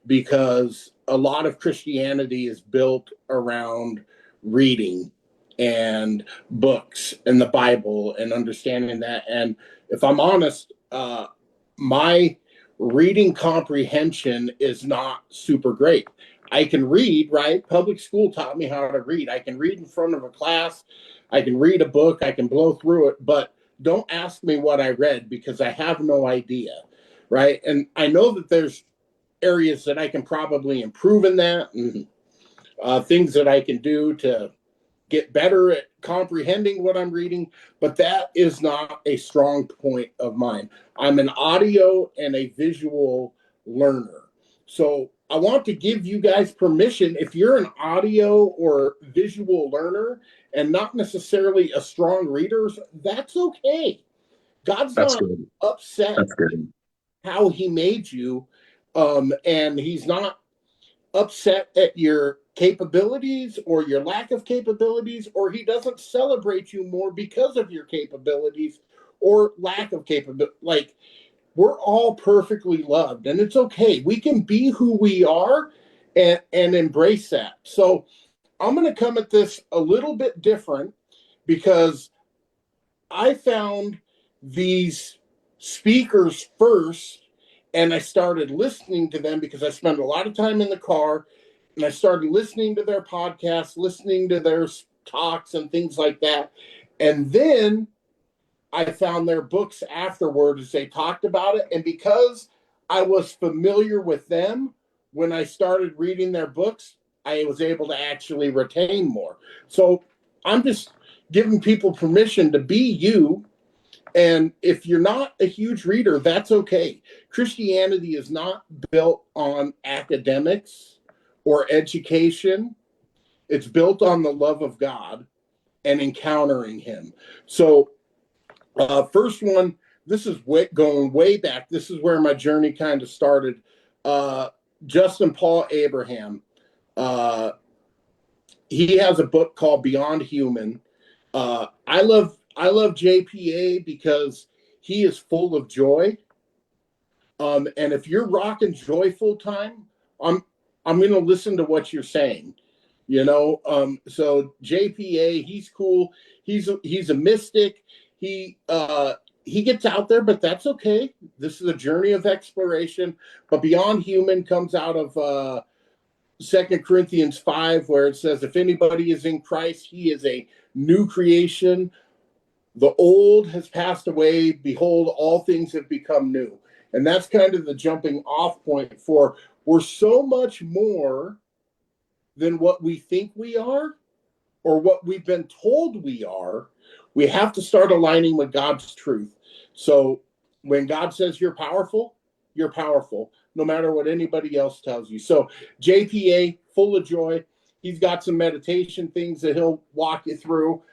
because a lot of Christianity is built around reading and books and the Bible and understanding that. And if I'm honest, my reading comprehension is not super great. I can read, right? Public school taught me how to read. I can read in front of a class. I can read a book. I can blow through it, but don't ask me what I read because I have no idea, right? And I know that there's areas that I can probably improve in that, and things that I can do to get better at comprehending what I'm reading, but that is not a strong point of mine. I'm an audio and a visual learner. So I want to give you guys permission, if you're an audio or visual learner and not necessarily a strong reader, that's okay. God's That's not good. upset That's good. how he made you, and he's not upset at your capabilities or your lack of capabilities, or he doesn't celebrate you more because of your capabilities or lack of capability. Like, we're all perfectly loved, and it's okay. We can be who we are and embrace that. So I'm going to come at this a little bit different because I found these speakers first, and I started listening to them because I spent a lot of time in the car, and I started listening to their podcasts, listening to their talks and things like that. And then I found their books afterward as they talked about it. And because I was familiar with them when I started reading their books, I was able to actually retain more. So I'm just giving people permission to be you. And if you're not a huge reader, that's okay. Christianity is not built on academics or education. It's built on the love of God and encountering him. So first one, this is going way back. This is where my journey kind of started. Justin Paul Abraham. he has a book called Beyond Human. I love JPA because he is full of joy. And if you're rocking joy full time, I'm going to listen to what you're saying. So JPA, he's cool. He's a mystic. He gets out there, but that's okay. This is a journey of exploration. But Beyond Human comes out of 2 Corinthians 5, where it says, if anybody is in Christ, he is a new creation. The old has passed away. Behold, all things have become new. And that's kind of the jumping off point for we're so much more than what we think we are or what we've been told we are. We have to start aligning with God's truth. So when God says you're powerful, no matter what anybody else tells you. So JPA, full of joy. He's got some meditation things that he'll walk you through,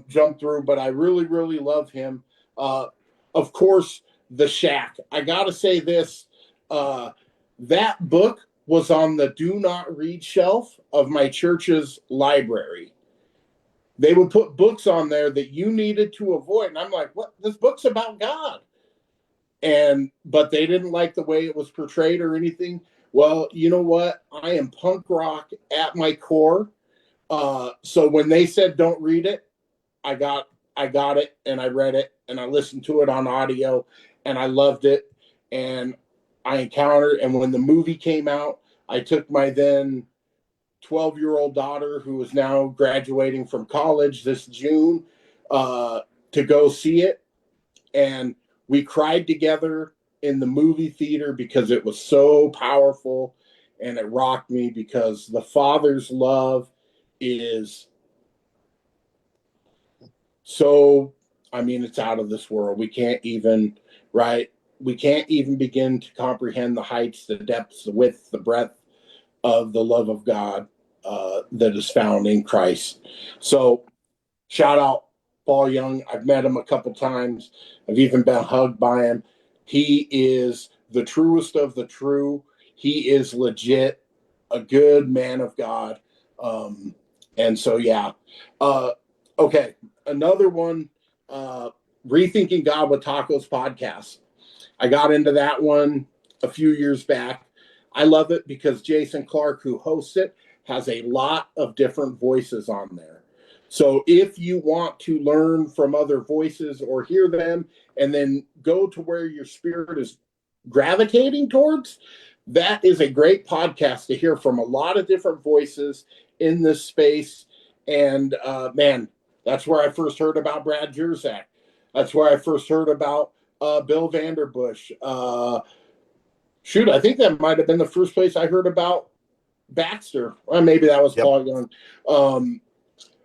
jump through, but I really, really love him. Of course, The Shack. I got to say this, that book was on the do not read shelf of my church's library. They would put books on there that you needed to avoid. And I'm like, what? This book's about God. But they didn't like the way it was portrayed or anything. Well, you know what? I am punk rock at my core. So when they said don't read it, I got it and I read it and I listened to it on audio and I loved it. And I encountered, and when the movie came out, I took my then 12-year-old daughter, who is now graduating from college this June, to go see it. And we cried together in the movie theater because it was so powerful and it rocked me because the Father's love is so, it's out of this world. We can't even, right? We can't even begin to comprehend the heights, the depths, the width, the breadth of the love of God that is found in Christ. So shout out Paul Young. I've met him a couple times. I've even been hugged by him. He is the truest of the true. He is legit a good man of God. And so, yeah. Okay. Another one, Rethinking God with Tacos podcast. I got into that one a few years back. I love it because Jason Clark, who hosts it, has a lot of different voices on there. So if you want to learn from other voices or hear them and then go to where your spirit is gravitating towards, that is a great podcast to hear from a lot of different voices in this space. And man, that's where I first heard about Brad Jerzak. That's where I first heard about Bill Vanderbush. I think that might have been the first place I heard about Baxter. Well, maybe that was Paul Young.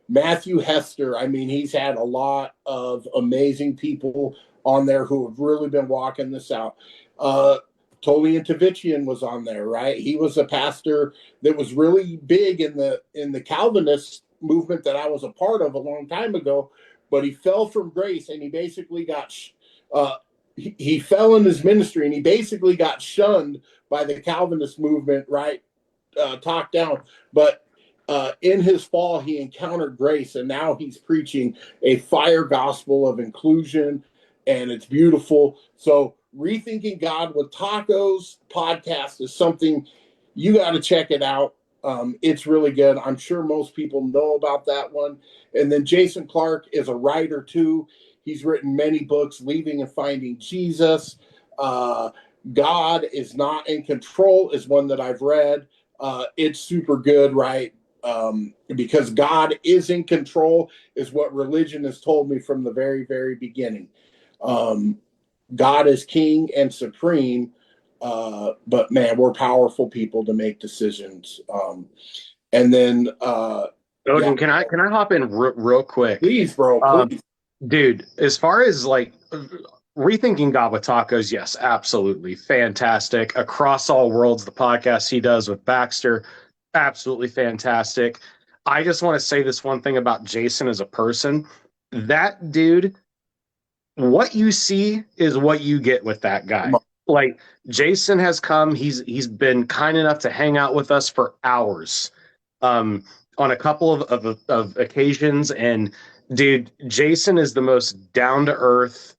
Matthew Hester. He's had a lot of amazing people on there who have really been walking this out. Tolian Tavichian was on there, right? He was a pastor that was really big in the Calvinist movement that I was a part of a long time ago, but he fell from grace and he basically got he fell in his ministry and he basically got shunned by the Calvinist movement, right? Talked down, but in his fall, he encountered grace, and now he's preaching a fire gospel of inclusion, and it's beautiful. So, Rethinking God with Tacos podcast is something you got to check it out. It's really good. I'm sure most people know about that one. And then Jason Clark is a writer too. He's written many books, Leaving and Finding Jesus. God is Not in Control is one that I've read. It's super good, right? Because God is in control is what religion has told me from the very, very beginning. God is king and supreme, but man, we're powerful people to make decisions. And then, Odin, can I hop in real quick? Please, bro, please. Dude, as far as like Rethinking God with Tacos, yes, absolutely fantastic. Across All Worlds, the podcast he does with Baxter, absolutely fantastic. I just want to say this one thing about Jason as a person. That dude, what you see is what you get with that guy. Like Jason has come, he's been kind enough to hang out with us for hours. on a couple of occasions. And dude, Jason is the most down to earth,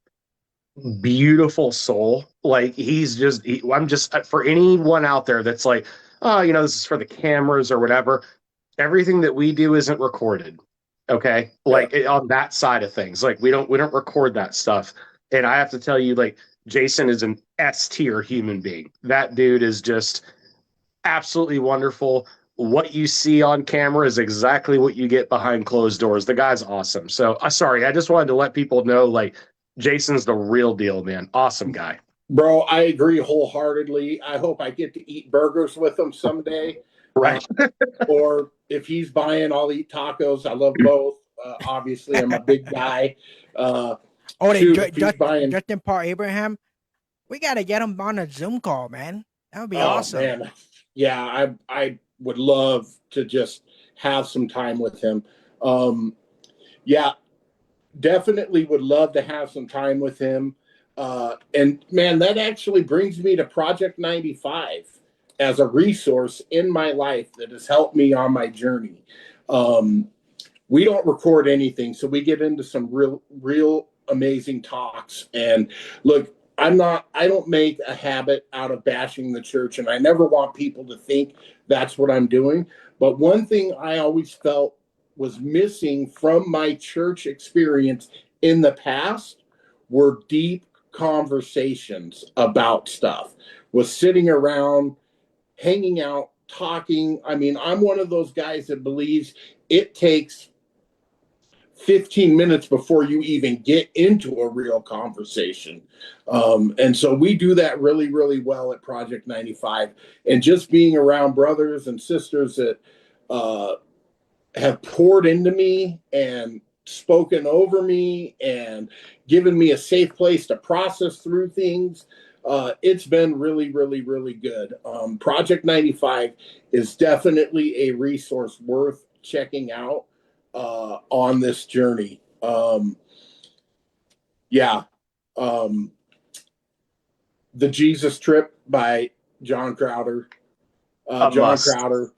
beautiful soul. Like I'm just for anyone out there that's like, oh, this is for the cameras or whatever. Everything that we do isn't recorded. Okay. Like on that side of things, like we don't record that stuff. And I have to tell you, like, Jason is an S tier human being. That dude is just absolutely wonderful. What you see on camera is exactly what you get behind closed doors. The guy's awesome. So sorry, I just wanted to let people know, like, Jason's the real deal, man. Awesome guy. Bro, I agree wholeheartedly. I hope I get to eat burgers with him someday. Right. Or if he's buying, I'll eat tacos. I love both. Obviously, I'm a big guy. Justin Paul Abraham, we got to get him on a Zoom call, man. That would be awesome. Man. Yeah, I would love to just have some time with him. Yeah, definitely would love to have some time with him. And man, that actually brings me to Project 95 as a resource in my life that has helped me on my journey. We don't record anything, so we get into some real amazing talks. And look, I don't make a habit out of bashing the church, and I never want people to think that's what I'm doing. But one thing I always felt was missing from my church experience in the past were deep conversations about stuff, was sitting around, hanging out, talking. I mean, I'm one of those guys that believes it takes 15 minutes before you even get into a real conversation. And so we do that really, really well at Project 95. And just being around brothers and sisters that have poured into me and spoken over me and given me a safe place to process through things. It's been really, really, really good. Project 95 is definitely a resource worth checking out on this journey. The Jesus Trip by John Crowder. Crowder.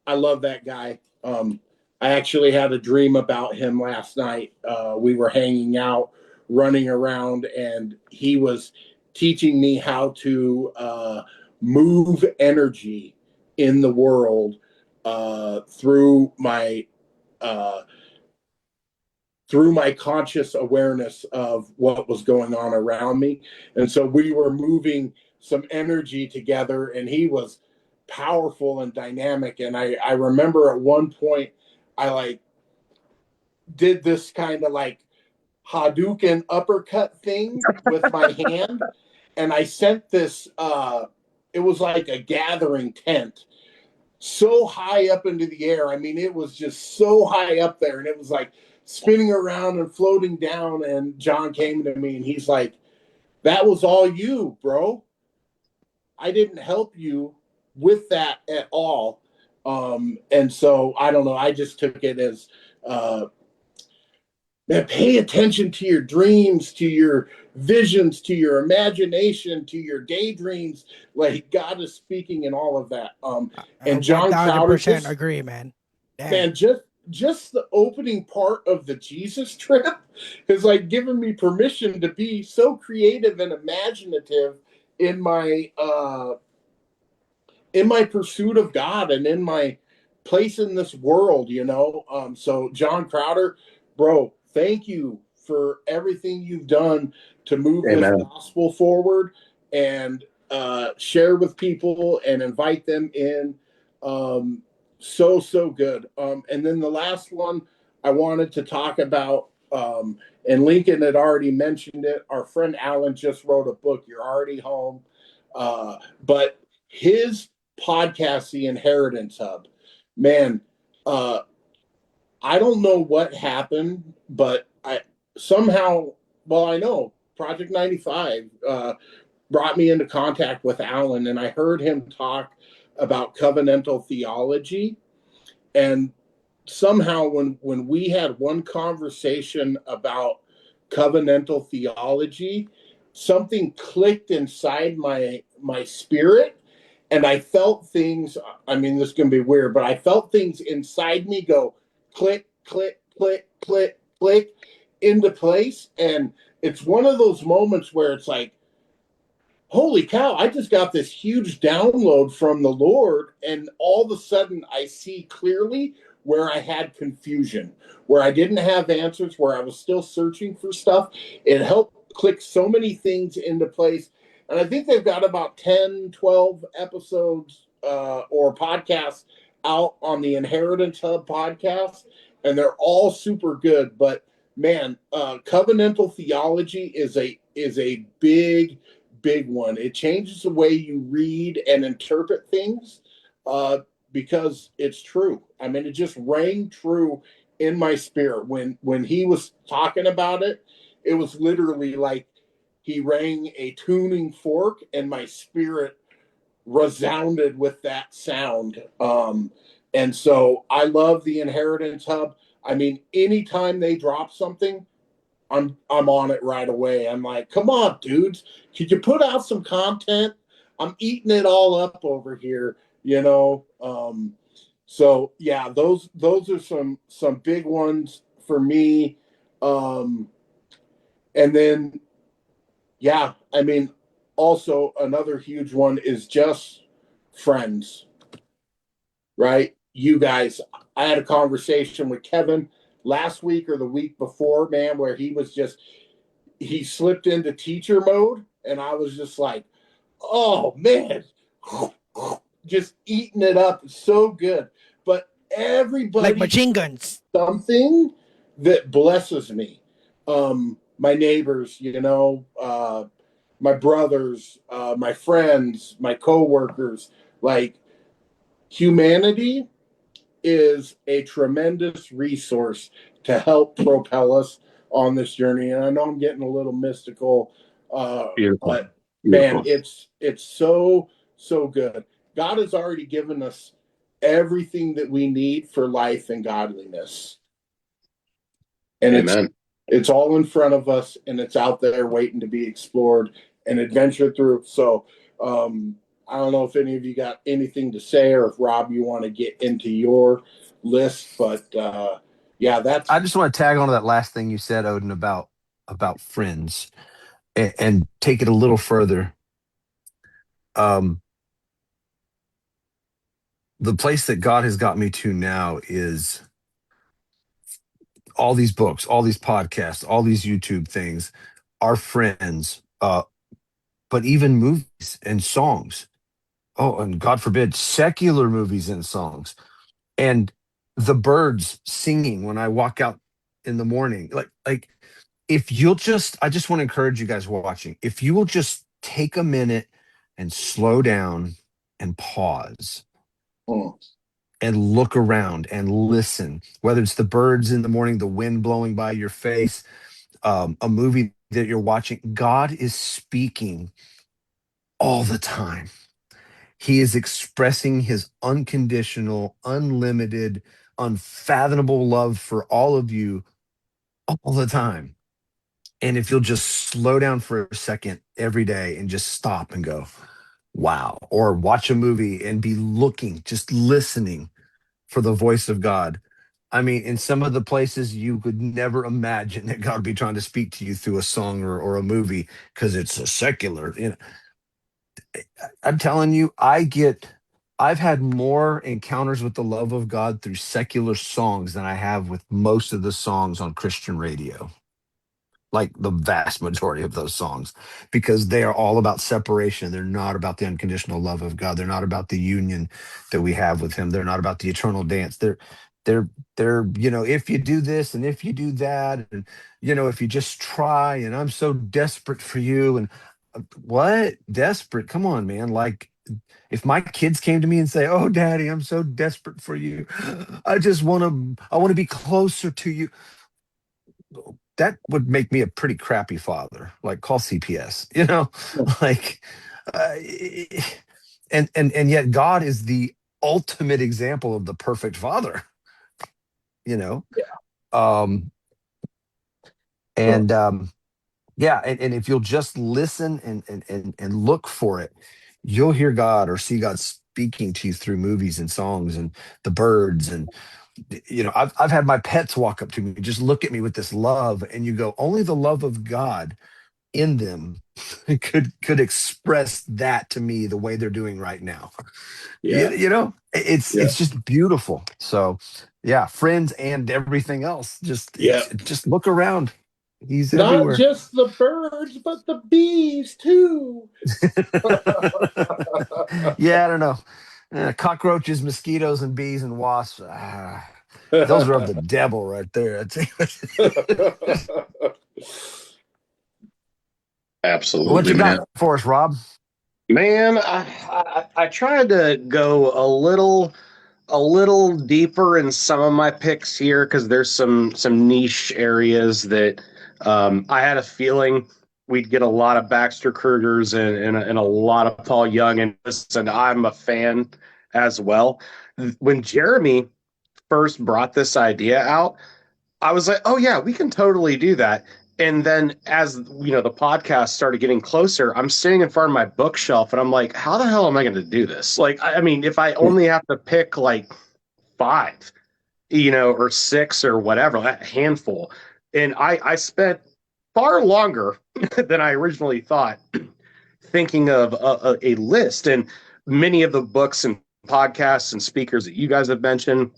I love that guy. I actually had a dream about him last night. We were hanging out, running around, and he was teaching me how to move energy in the world through my conscious awareness of what was going on around me. And so we were moving some energy together, and he was powerful and dynamic. And I remember at one point I did this kind of Hadouken uppercut thing with my hand, and I sent this it was like a gathering tent so high up into the air. I mean, it was just so high up there, and it was like spinning around and floating down. And John came to me and he's like, "That was all you, bro. I didn't help you with that at all." And so I don't know, I just took it as man, pay attention to your dreams, to your visions, to your imagination, to your daydreams. Like, God is speaking in all of that. And John Crowder, 1,000% agree, man. Damn. Man, just the opening part of the Jesus Trip has given me permission to be so creative and imaginative in my pursuit of God and in my place in this world, So John Crowder, bro, thank you for everything you've done to move this gospel forward and share with people and invite them in. So good. And then the last one I wanted to talk about, and Lincoln had already mentioned it. Our friend Alan just wrote a book, You're Already Home. But his podcast, The Inheritance Hub, man, I don't know what happened, but I know Project 95 brought me into contact with Alan, and I heard him talk about covenantal theology. And somehow when we had one conversation about covenantal theology, something clicked inside my spirit. and I felt things. I mean, this is going to be weird, but I felt things inside me go click, click, click, click, click into place. And it's one of those moments where it's like, holy cow, I just got this huge download from the Lord. And all of a sudden, I see clearly where I had confusion, where I didn't have answers, where I was still searching for stuff. It helped click so many things into place. And I think they've got about 10, 12 episodes or podcasts out on the Inheritance Hub podcast, and they're all super good. But man, covenantal theology is a big one. It changes the way you read and interpret things because it's true. I mean, it just rang true in my spirit when he was talking about it. It was literally like he rang a tuning fork, and my spirit resounded with that sound. And so I love the Inheritance Hub. I mean, anytime they drop something, I'm on it right away. I'm like, come on, dudes, could you put out some content? I'm eating it all up over here, you know. So yeah, those are some big ones for me. And then yeah, I mean, also another huge one is just friends, right? You guys, I had a conversation with Kevin last week or the week before, man, where he slipped into teacher mode, and I was just like, oh man, just eating it up. It's so good. But everybody Like machine guns. something that blesses me. My neighbors, my brothers, my friends, my coworkers, like humanity is a tremendous resource to help propel us on this journey. And I know I'm getting a little mystical, Beautiful. but Beautiful. man, it's so good. God has already given us everything that we need for life and godliness, and Amen. it's all in front of us, and it's out there waiting to be explored and adventured through. So I don't know if any of you got anything to say, or if Rob, you want to get into your list, but yeah, that's I just want to tag on to that last thing you said, Odin, about friends, and take it a little further. The place that God has got me to now is all these books, all these podcasts, all these YouTube things, our friends, but even movies and songs. Oh, and God forbid, secular movies and songs. And the birds singing when I walk out in the morning. Like if you'll just, I just want to encourage you guys watching, if you will just take a minute and slow down and pause mm, and look around and listen, whether it's the birds in the morning, the wind blowing by your face, a movie that you're watching, God is speaking all the time. He is expressing his unconditional, unlimited, unfathomable love for all of you all the time. And if you'll just slow down for a second every day and just stop and go, wow, or watch a movie and be looking, just listening for the voice of God. I mean, in some of the places you could never imagine that God would be trying to speak to you through a song or a movie because it's a secular. I'm telling you, I've had more encounters with the love of God through secular songs than I have with most of the songs on Christian radio, like the vast majority of those songs, because they are all about separation. They're not about the unconditional love of God. They're not about the union that we have with him. They're not about the eternal dance. They're if you do this and if you do that, and if you just try, and I'm so desperate for you, and what desperate? Come on, man. Like, if my kids came to me and say, "Oh, Daddy, I'm so desperate for you. I want to be closer to you." That would make me a pretty crappy father. Like, call CPS, like, uh, and yet God is the ultimate example of the perfect father, you know. Um, and yeah, and if you'll just listen and look for it, you'll hear God or see God speaking to you through movies and songs and the birds. And I've had my pets walk up to me, just look at me with this love, and you go, only the love of God in them could express that to me the way they're doing right now. Yeah. It's just beautiful. So yeah, friends and everything else, Yeah. just look around. He's Not everywhere. just the birds, but the bees too. Yeah, I don't know. Cockroaches, mosquitoes, and bees and wasps. Those are of the devil right there. I tell you. What Absolutely, you man. got for us, Rob? Man, I tried to go a little deeper in some of my picks here because there's some niche areas that I had a feeling we'd get a lot of Baxter Krugers and a lot of Paul Young, and I'm a fan as well. When Jeremy first brought this idea out, I was like, oh yeah, we can totally do that. And then as the podcast started getting closer, I'm sitting in front of my bookshelf and I'm like, how the hell am I going to do this? Like, I mean, if I only have to pick like five, or six or whatever, a handful. And I spent far longer than I originally thought thinking of a list. And many of the books and podcasts and speakers that you guys have mentioned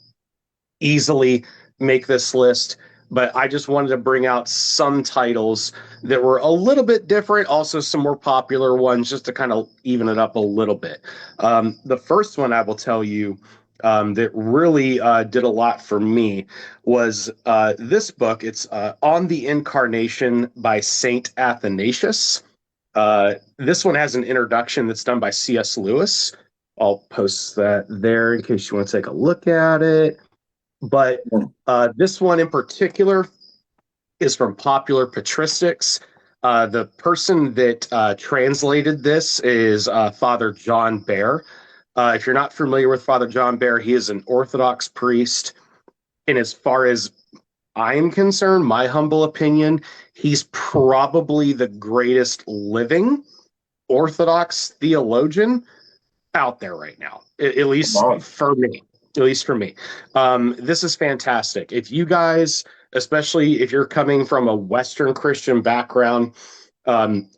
easily make this list, but I just wanted to bring out some titles that were a little bit different, also some more popular ones, just to kind of even it up a little bit. The first one I will tell you that really did a lot for me was this book. It's On the Incarnation by Saint Athanasius. This one has an introduction that's done by C.S. Lewis. I'll post that there in case you want to take a look at it. But this one in particular is from Popular Patristics. The person that translated this is Father John Bear. If you're not familiar with Father John Bear, he is an Orthodox priest. And as far as I am concerned, my humble opinion, he's probably the greatest living Orthodox theologian out there right now, at least for me. At least for me. This is fantastic. If you guys, especially if you're coming from a Western Christian background,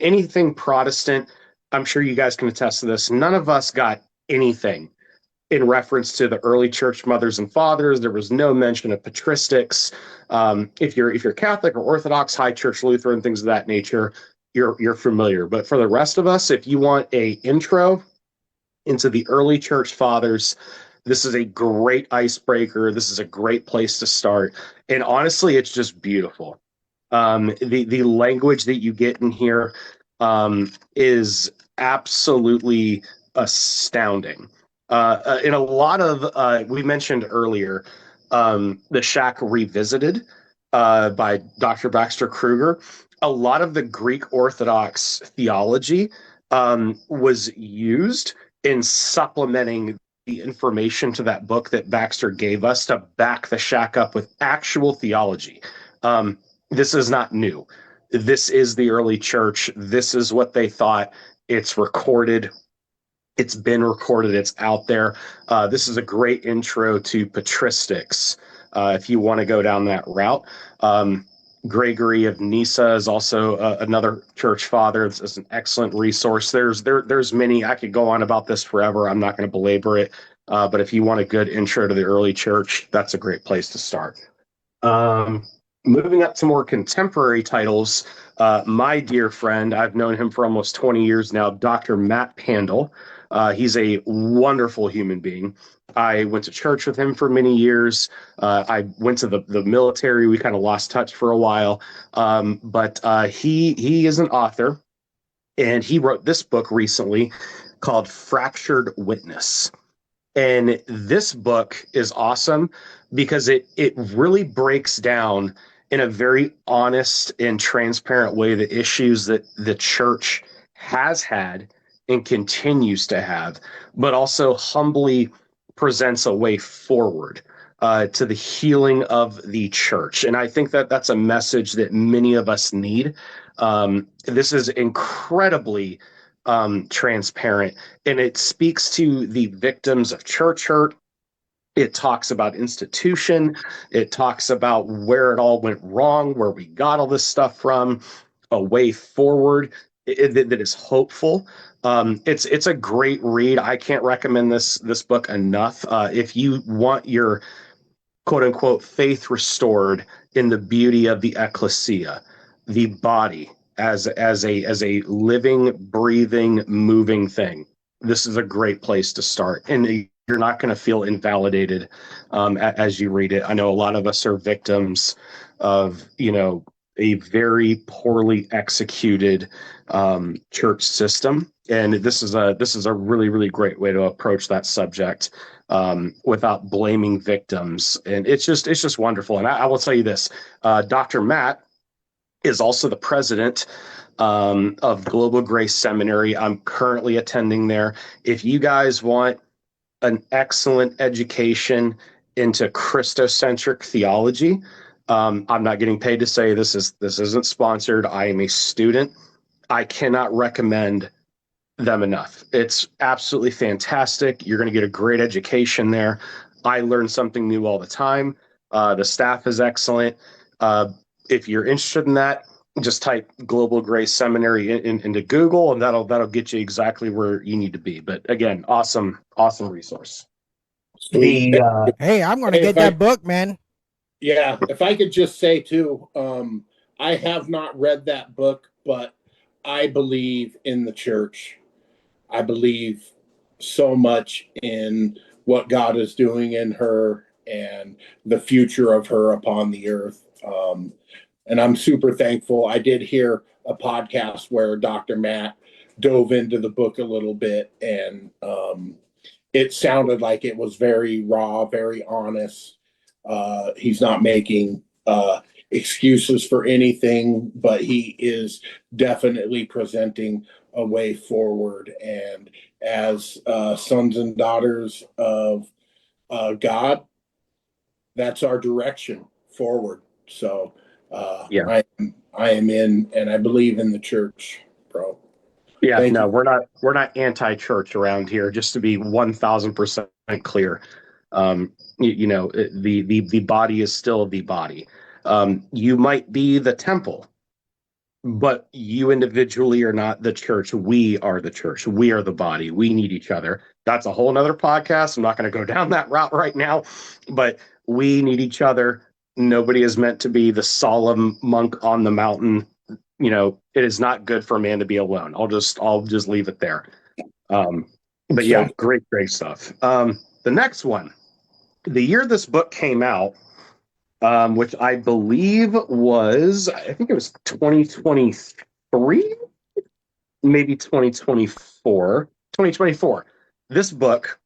anything Protestant, I'm sure you guys can attest to this. None of us got anything in reference to the early church mothers and fathers. There was no mention of patristics. If you're Catholic or Orthodox, High Church, Lutheran, things of that nature, you're familiar. But for the rest of us, if you want a intro into the early church fathers, this is a great icebreaker. This is a great place to start. And honestly, it's just beautiful. The language that you get in here is absolutely astounding. In a lot of, we mentioned earlier, the Shack Revisited by Dr. Baxter Kruger. A lot of the Greek Orthodox theology was used in supplementing the information to that book that Baxter gave us to back the Shack up with actual theology. This is not new. This is the early church. This is what they thought. It's recorded. It's been recorded. It's out there. This is a great intro to patristics if you want to go down that route. Gregory of Nyssa is also another church father. It's an excellent resource. There's many. I could go on about this forever. I'm not going to belabor it. But if you want a good intro to the early church, that's a great place to start. Moving up to more contemporary titles, my dear friend, I've known him for almost 20 years now, Dr. Matt Pandel. He's a wonderful human being. I went to church with him for many years. I went to the military. We kind of lost touch for a while. But he is an author, and he wrote this book recently called Fractured Witness. And this book is awesome because it really breaks down in a very honest and transparent way the issues that the church has had and continues to have, but also humbly presents a way forward to the healing of the church. And I think that that's a message that many of us need. This is incredibly transparent, and it speaks to the victims of church hurt. It talks about institution. It talks about where it all went wrong, where we got all this stuff from, a way forward that is hopeful. It's a great read. I can't recommend this book enough. If you want your quote unquote faith restored in the beauty of the ecclesia, the body as a living, breathing, moving thing, this is a great place to start. And you're not going to feel invalidated as you read it. I know a lot of us are victims of, a very poorly executed church system, and this is a really, really great way to approach that subject without blaming victims. And it's just wonderful. And I will tell you this, Dr. Matt is also the president of Global Grace Seminary. I'm currently attending there. If you guys want an excellent education into Christocentric theology, I'm not getting paid to say this isn't sponsored. I am a student. I cannot recommend them enough. It's absolutely fantastic. You're going to get a great education there. I learn something new all the time. The staff is excellent. If you're interested in that, just type Global Grace Seminary into Google, and that'll get you exactly where you need to be. But again, awesome resource. Sweet. Hey, I'm gonna get that book, man. Yeah, if I could just say too, I have not read that book, but I believe in the church. I believe so much in what God is doing in her and the future of her upon the earth. And I'm super thankful. I did hear a podcast where Dr. Matt dove into the book a little bit, and it sounded like it was very raw, very honest. He's not making excuses for anything, but he is definitely presenting a way forward. And as sons and daughters of God, that's our direction forward. So Yeah. I am in, and I believe in the church, bro. Yeah, Thank no, you. we're not anti-church around here. Just to be 1,000% clear, the body is still the body. You might be the temple, but you individually are not the church. We are the church. We are the body. We need each other. That's a whole nother podcast. I'm not going to go down that route right now, but we need each other. Nobody is meant to be the solemn monk on the mountain. It is not good for a man to be alone. I'll just leave it there. But yeah, great stuff. The next one, the year this book came out, which I believe I think it was 2023, maybe 2024. This book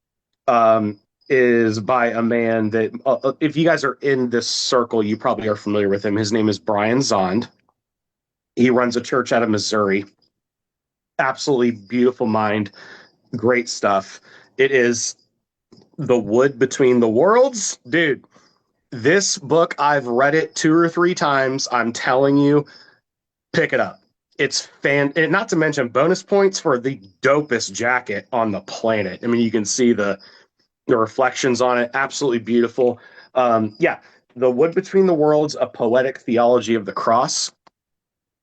is by a man that, if you guys are in this circle, you probably are familiar with him. His name is Brian Zond. He runs a church out of Missouri. Absolutely beautiful mind. Great stuff. It is The Wood Between the Worlds. Dude, this book, I've read it 2 or 3 times. I'm telling you, pick it up. It's and not to mention bonus points for the dopest jacket on the planet. I mean, you can see the reflections on it. Absolutely beautiful. The Wood Between the Worlds, A Poetic Theology of the Cross.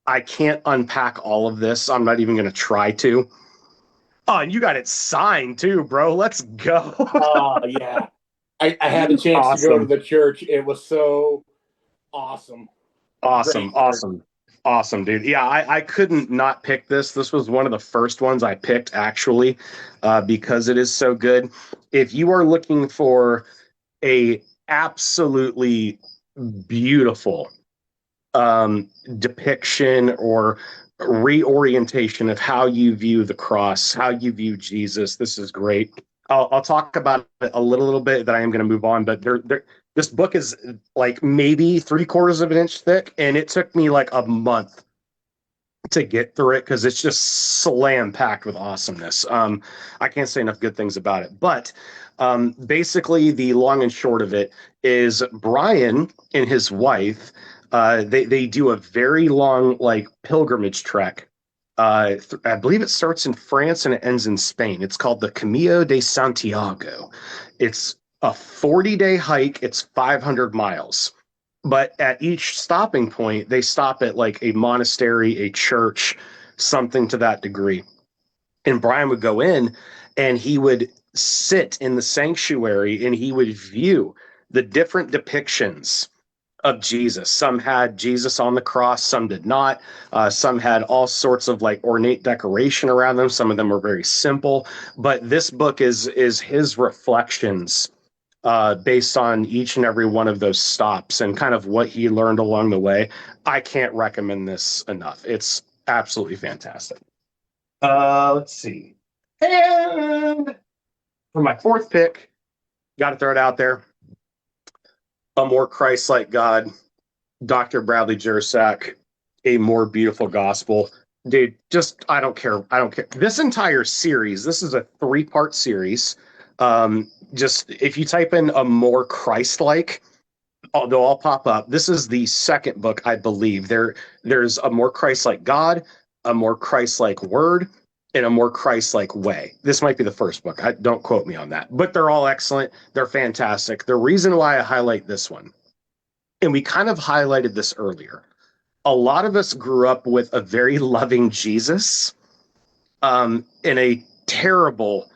I can't unpack all of this. I'm not even going to try to. Oh, and you got it signed too, bro. Let's go. Oh, yeah. I had a chance to go to the church. It was so awesome. Awesome, dude. Yeah, I couldn't not pick this. This was one of the first ones I picked, actually, because it is so good. If you are looking for a absolutely beautiful depiction or reorientation of how you view the cross, how you view Jesus, this is great. I'll talk about it a little bit, that I am going to move on, but this book is like maybe 3/4 of an inch thick, and it took me like a month to get through it because it's just slam packed with awesomeness. I can't say enough good things about it, but basically the long and short of it is Brian and his wife, they do a very long like pilgrimage trek I believe it starts in France and it ends in Spain. It's called the Camino de Santiago. It's a 40-day hike. It's 500 miles. But at each stopping point, they stop at like a monastery, a church, something to that degree. And Brian would go in and he would sit in the sanctuary and he would view the different depictions of Jesus. Some had Jesus on the cross, some did not. Some had all sorts of like ornate decoration around them. Some of them were very simple. But this book is his reflections based on each and every one of those stops and kind of what he learned along the way. I can't recommend this enough. It's absolutely fantastic. Let's see. And for my fourth pick, got to throw it out there. A More Christ-Like God, Dr. Bradley Jersak, A More Beautiful Gospel. Dude, just, I don't care. This entire series, this is a 3-part series. Just, if you type in A More Christ-Like, they'll all pop up. This is the second book, I believe. There's A More Christ-Like God, A More Christ-Like Word, and A More Christ-Like Way. This might be the first book. Don't quote me on that. But they're all excellent. They're fantastic. The reason why I highlight this one, and we kind of highlighted this earlier, a lot of us grew up with a very loving Jesus in a terrible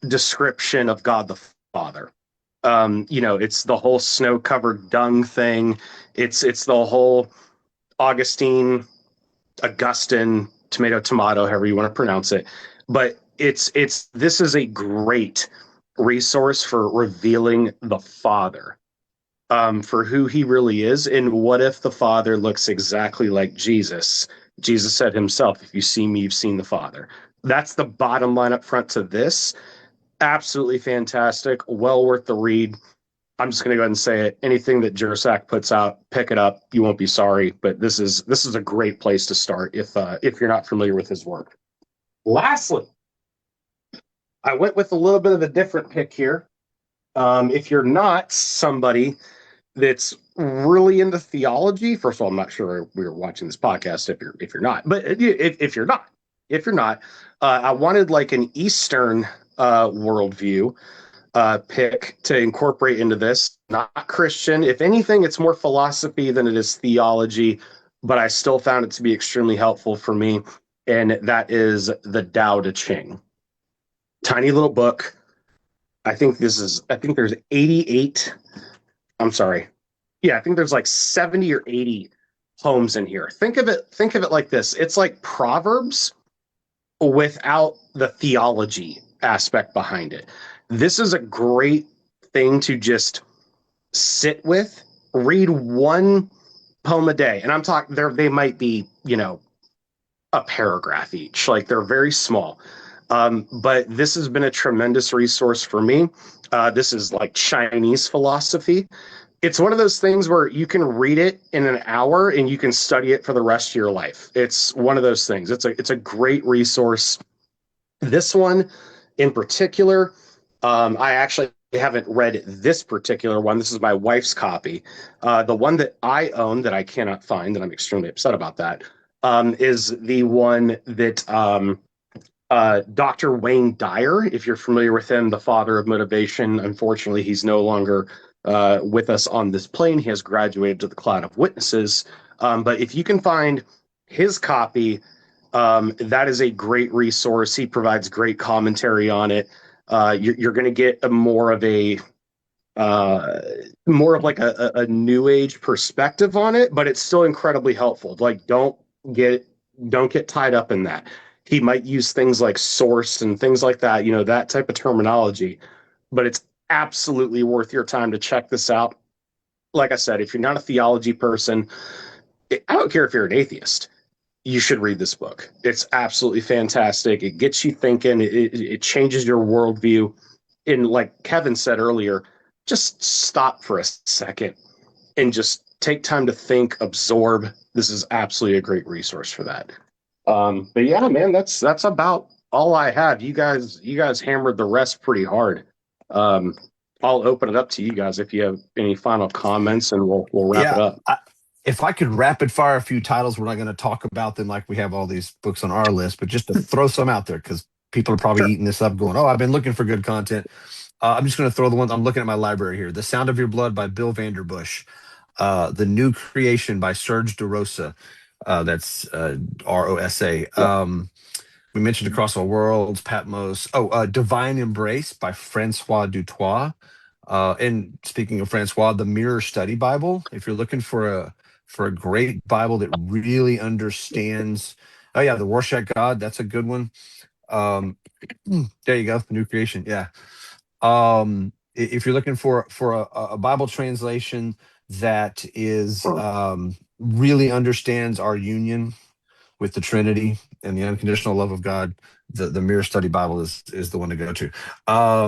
description of God the Father. It's the whole snow-covered dung thing. It's the whole Augustine, tomato, however you want to pronounce it. But this is a great resource for revealing the Father, for who he really is. And what if the Father looks exactly like Jesus? Jesus said himself, if you see me, you've seen the Father. That's the bottom line up front to this. Absolutely fantastic. Well worth the read. I'm just going to go ahead and say it. Anything that Jersak puts out, pick it up. You won't be sorry. But this is a great place to start if you're not familiar with his work. Lastly, I went with a little bit of a different pick here. If you're not somebody that's really into theology, first of all, I'm not sure we were watching this podcast if you're not, but if you're not, I wanted like an Eastern worldview pick to incorporate into this. Not Christian. If anything, it's more philosophy than it is theology, but I still found it to be extremely helpful for me. And that is the Tao Te Ching. Tiny little book. I think there's 88. I'm sorry. Yeah, I think there's like 70 or 80 poems in here. Think of it like this. It's like Proverbs without the theology aspect behind it. This is a great thing to just sit with, read one poem a day. And I'm talking they might be, a paragraph each. Like they're very small. But this has been a tremendous resource for me. This is like Chinese philosophy. It's one of those things where you can read it in an hour and you can study it for the rest of your life. It's one of those things. It's a great resource. This one in particular, I actually haven't read this particular one. This is my wife's copy. The one that I own that I cannot find, and I'm extremely upset about that, is the one that Dr. Wayne Dyer, if you're familiar with him, the father of motivation. Unfortunately, he's no longer with us on this plane. He has graduated to the cloud of witnesses. But if you can find his copy, that is a great resource. He provides great commentary on it. You're going to get a more of like a new age perspective on it, but it's still incredibly helpful. Like don't get tied up in that. He might use things like source and things like that, that type of terminology, but it's absolutely worth your time to check this out. Like I said, if you're not a theology person, I don't care if you're an atheist, you should read this book. It's absolutely fantastic. It gets you thinking. It changes your worldview. And like Kevin said earlier, just stop for a second and just take time to think, absorb. This is absolutely a great resource for that. But yeah, man, that's about all I have. You guys hammered the rest pretty hard. I'll open it up to you guys if you have any final comments, and we'll wrap it up. if I could rapid fire a few titles, we're not going to talk about them like we have all these books on our list, but just to throw some out there because people are probably Sure. eating this up, going, "Oh, I've been looking for good content." I'm just going to throw the ones I'm looking at my library here: "The Sound of Your Blood" by Bill Vanderbush, "The New Creation" by Serge DeRosa. That's Rosa. We mentioned Across All Worlds, Patmos. Divine Embrace by Francois Dutoit. And speaking of Francois, the Mirror Study Bible. If you're looking for a great Bible that really understands, oh yeah, the Rorschach God. That's a good one. Um, there you go, the New Creation. Yeah. If you're looking for a Bible translation that is really understands our union with the Trinity and the unconditional love of God, the Mirror Study Bible is the one to go to.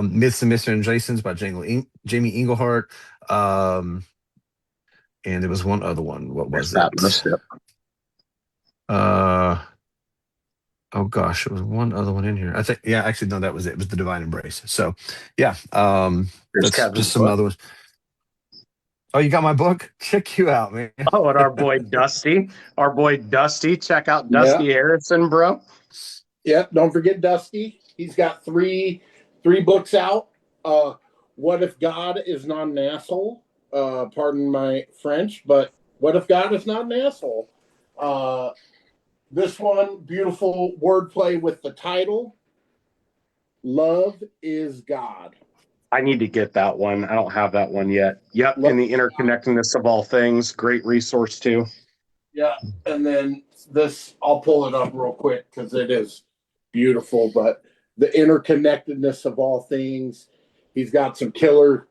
Myths and Misinterpretations by Jamie Englehart. And there was one other one. What was it? Oh gosh, there was one other one in here. I think, yeah, actually, no, that was it. It was the Divine Embrace. So yeah, There's that's Kevin's just some book. other ones. Oh, you got my book? Check you out, man. Oh, and our boy Dusty. Check out Dusty Harrison, bro. Yeah, don't forget Dusty. He's got three books out. What if God is not an asshole? Pardon my French, but what if God is not an asshole? This one, beautiful wordplay with the title. Love is God. I need to get that one. I don't have that one yet. Yep, Love and the interconnectedness of all things. Great resource too. Yeah, and then this, I'll pull it up real quick because it is beautiful. But the interconnectedness of all things, he's got some killer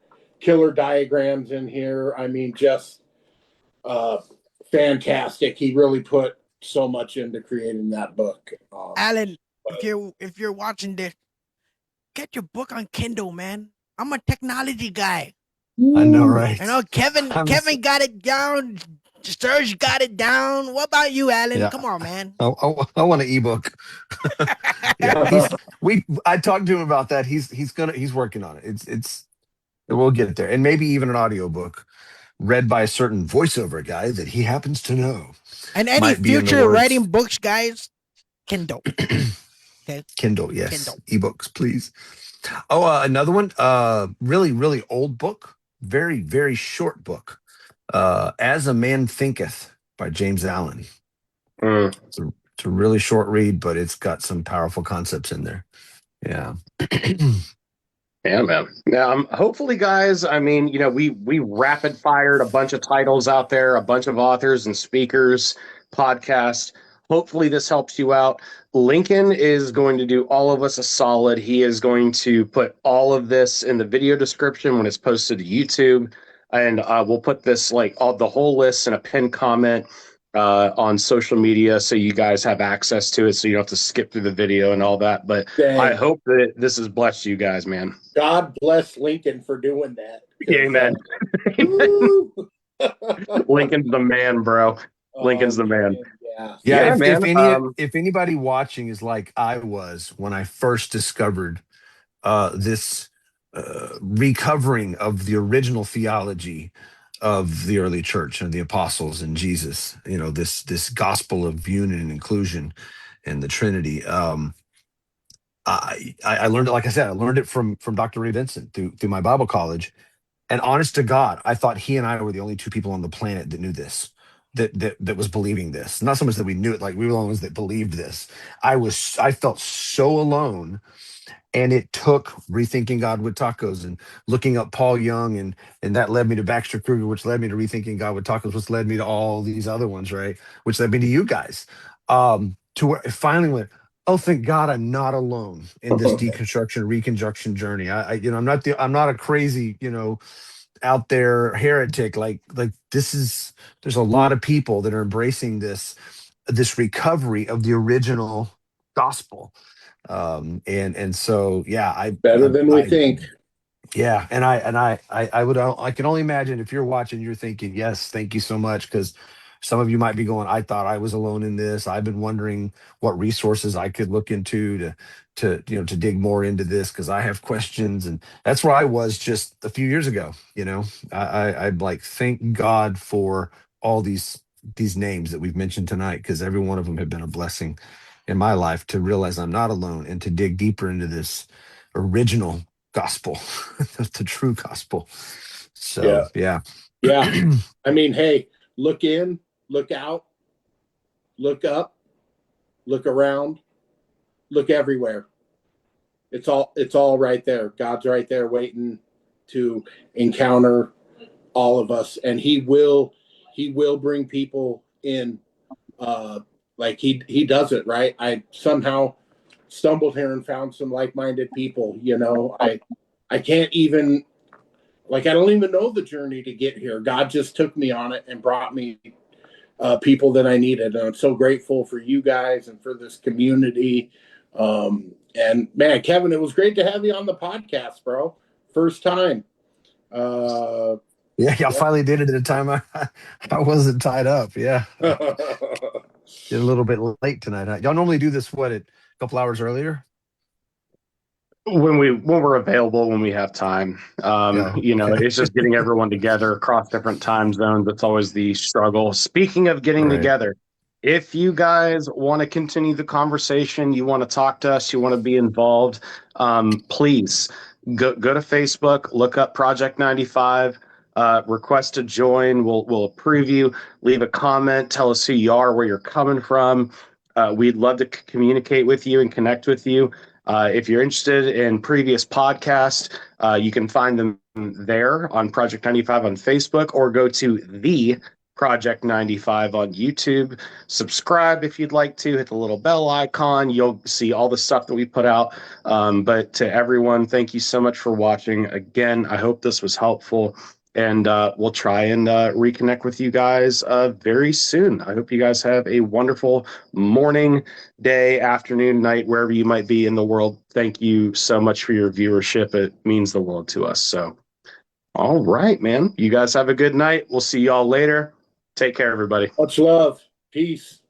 diagrams in here. I mean, just fantastic. He really put so much into creating that book. Alan, if you're watching this, get your book on Kindle, man. I'm a technology guy. I know, right? I know Kevin got it down. Serge got it down. What about you, Alan? Yeah. Come on, man. I want an ebook. Yeah, I talked to him about that. He's working on it. We'll get it there. And maybe even an audiobook read by a certain voiceover guy that he happens to know. And any Might be in the future works. writing books, guys, Kindle. Okay. Kindle, yes. Kindle. Ebooks, please. Oh, another one. Really, really old book. Very, very short book. As a Man Thinketh by James Allen. It's a really short read, but it's got some powerful concepts in there. Yeah. Yeah, man. Now, hopefully, guys, I mean, you know, we rapid fired a bunch of titles out there, a bunch of authors and speakers, podcasts. Hopefully, this helps you out. Lincoln is going to do all of us a solid. He is going to put all of this in the video description when it's posted to YouTube. And we'll put this, like, the whole list in a pinned comment on social media so you guys have access to it so you don't have to skip through the video and all that. But Dang. I hope that this has blessed you guys, man. God bless Lincoln for doing that. Amen. Lincoln's the man, bro. Lincoln's the man. Yeah, man. If anybody watching is like I was when I first discovered this recovering of the original theology of the early church and the apostles and Jesus, you know, this gospel of union and inclusion and the Trinity. I learned it, like I said, I learned it from Dr. Ray Vincent through my Bible college. And honest to God, I thought he and I were the only two people on the planet that knew this, that was believing this. Not so much that we knew it, like we were the only ones that believed this. I felt so alone. And it took rethinking God with tacos and looking up Paul Young, and that led me to Baxter Kruger, which led me to rethinking God with tacos, which led me to all these other ones, right? Which led me to you guys. To where it finally went, oh, thank God I'm not alone in this deconstruction, reconstruction journey. I'm not a crazy, out there heretic. Like there's a lot of people that are embracing this recovery of the original gospel. And so, yeah, better than we think. Yeah. And I can only imagine if you're watching, you're thinking, yes, thank you so much. Cause some of you might be going, I thought I was alone in this. I've been wondering what resources I could look into to dig more into this. Cause I have questions, and that's where I was just a few years ago. I'm like, thank God for all these names that we've mentioned tonight, because every one of them have been a blessing in my life to realize I'm not alone and to dig deeper into this original gospel, the true gospel. So, yeah. Yeah. I mean, hey, look in, look out, look up, look around, look everywhere. It's all right there. God's right there waiting to encounter all of us, and he will bring people in, like he does it, right? I somehow stumbled here and found some like-minded people. I can't even, like, I don't even know the journey to get here. God just took me on it and brought me people that I needed. And I'm so grateful for you guys and for this community. And man, Kevin, it was great to have you on the podcast, bro. First time. Yeah, y'all finally did it at a time I wasn't tied up. Yeah. Did a little bit late tonight. Huh? Y'all normally do this, a couple hours earlier? When we're available, when we have time. Okay. It's just getting everyone together across different time zones. That's always the struggle. Speaking of getting Right. together, if you guys want to continue the conversation, you want to talk to us, you want to be involved, please go to Facebook, look up Project 95, request to join. We'll approve you. Leave a comment. Tell us who you are, where you're coming from. We'd love to communicate with you and connect with you. If you're interested in previous podcasts, you can find them there on Project 95 on Facebook, or go to the Project 95 on YouTube. Subscribe if you'd like to. Hit the little bell icon. You'll see all the stuff that we put out. But to everyone, thank you so much for watching. Again, I hope this was helpful. And we'll try and reconnect with you guys very soon. I hope you guys have a wonderful morning, day, afternoon, night, wherever you might be in the world. Thank you so much for your viewership. It means the world to us. So, all right, man. You guys have a good night. We'll see y'all later. Take care, everybody. Much love. Peace.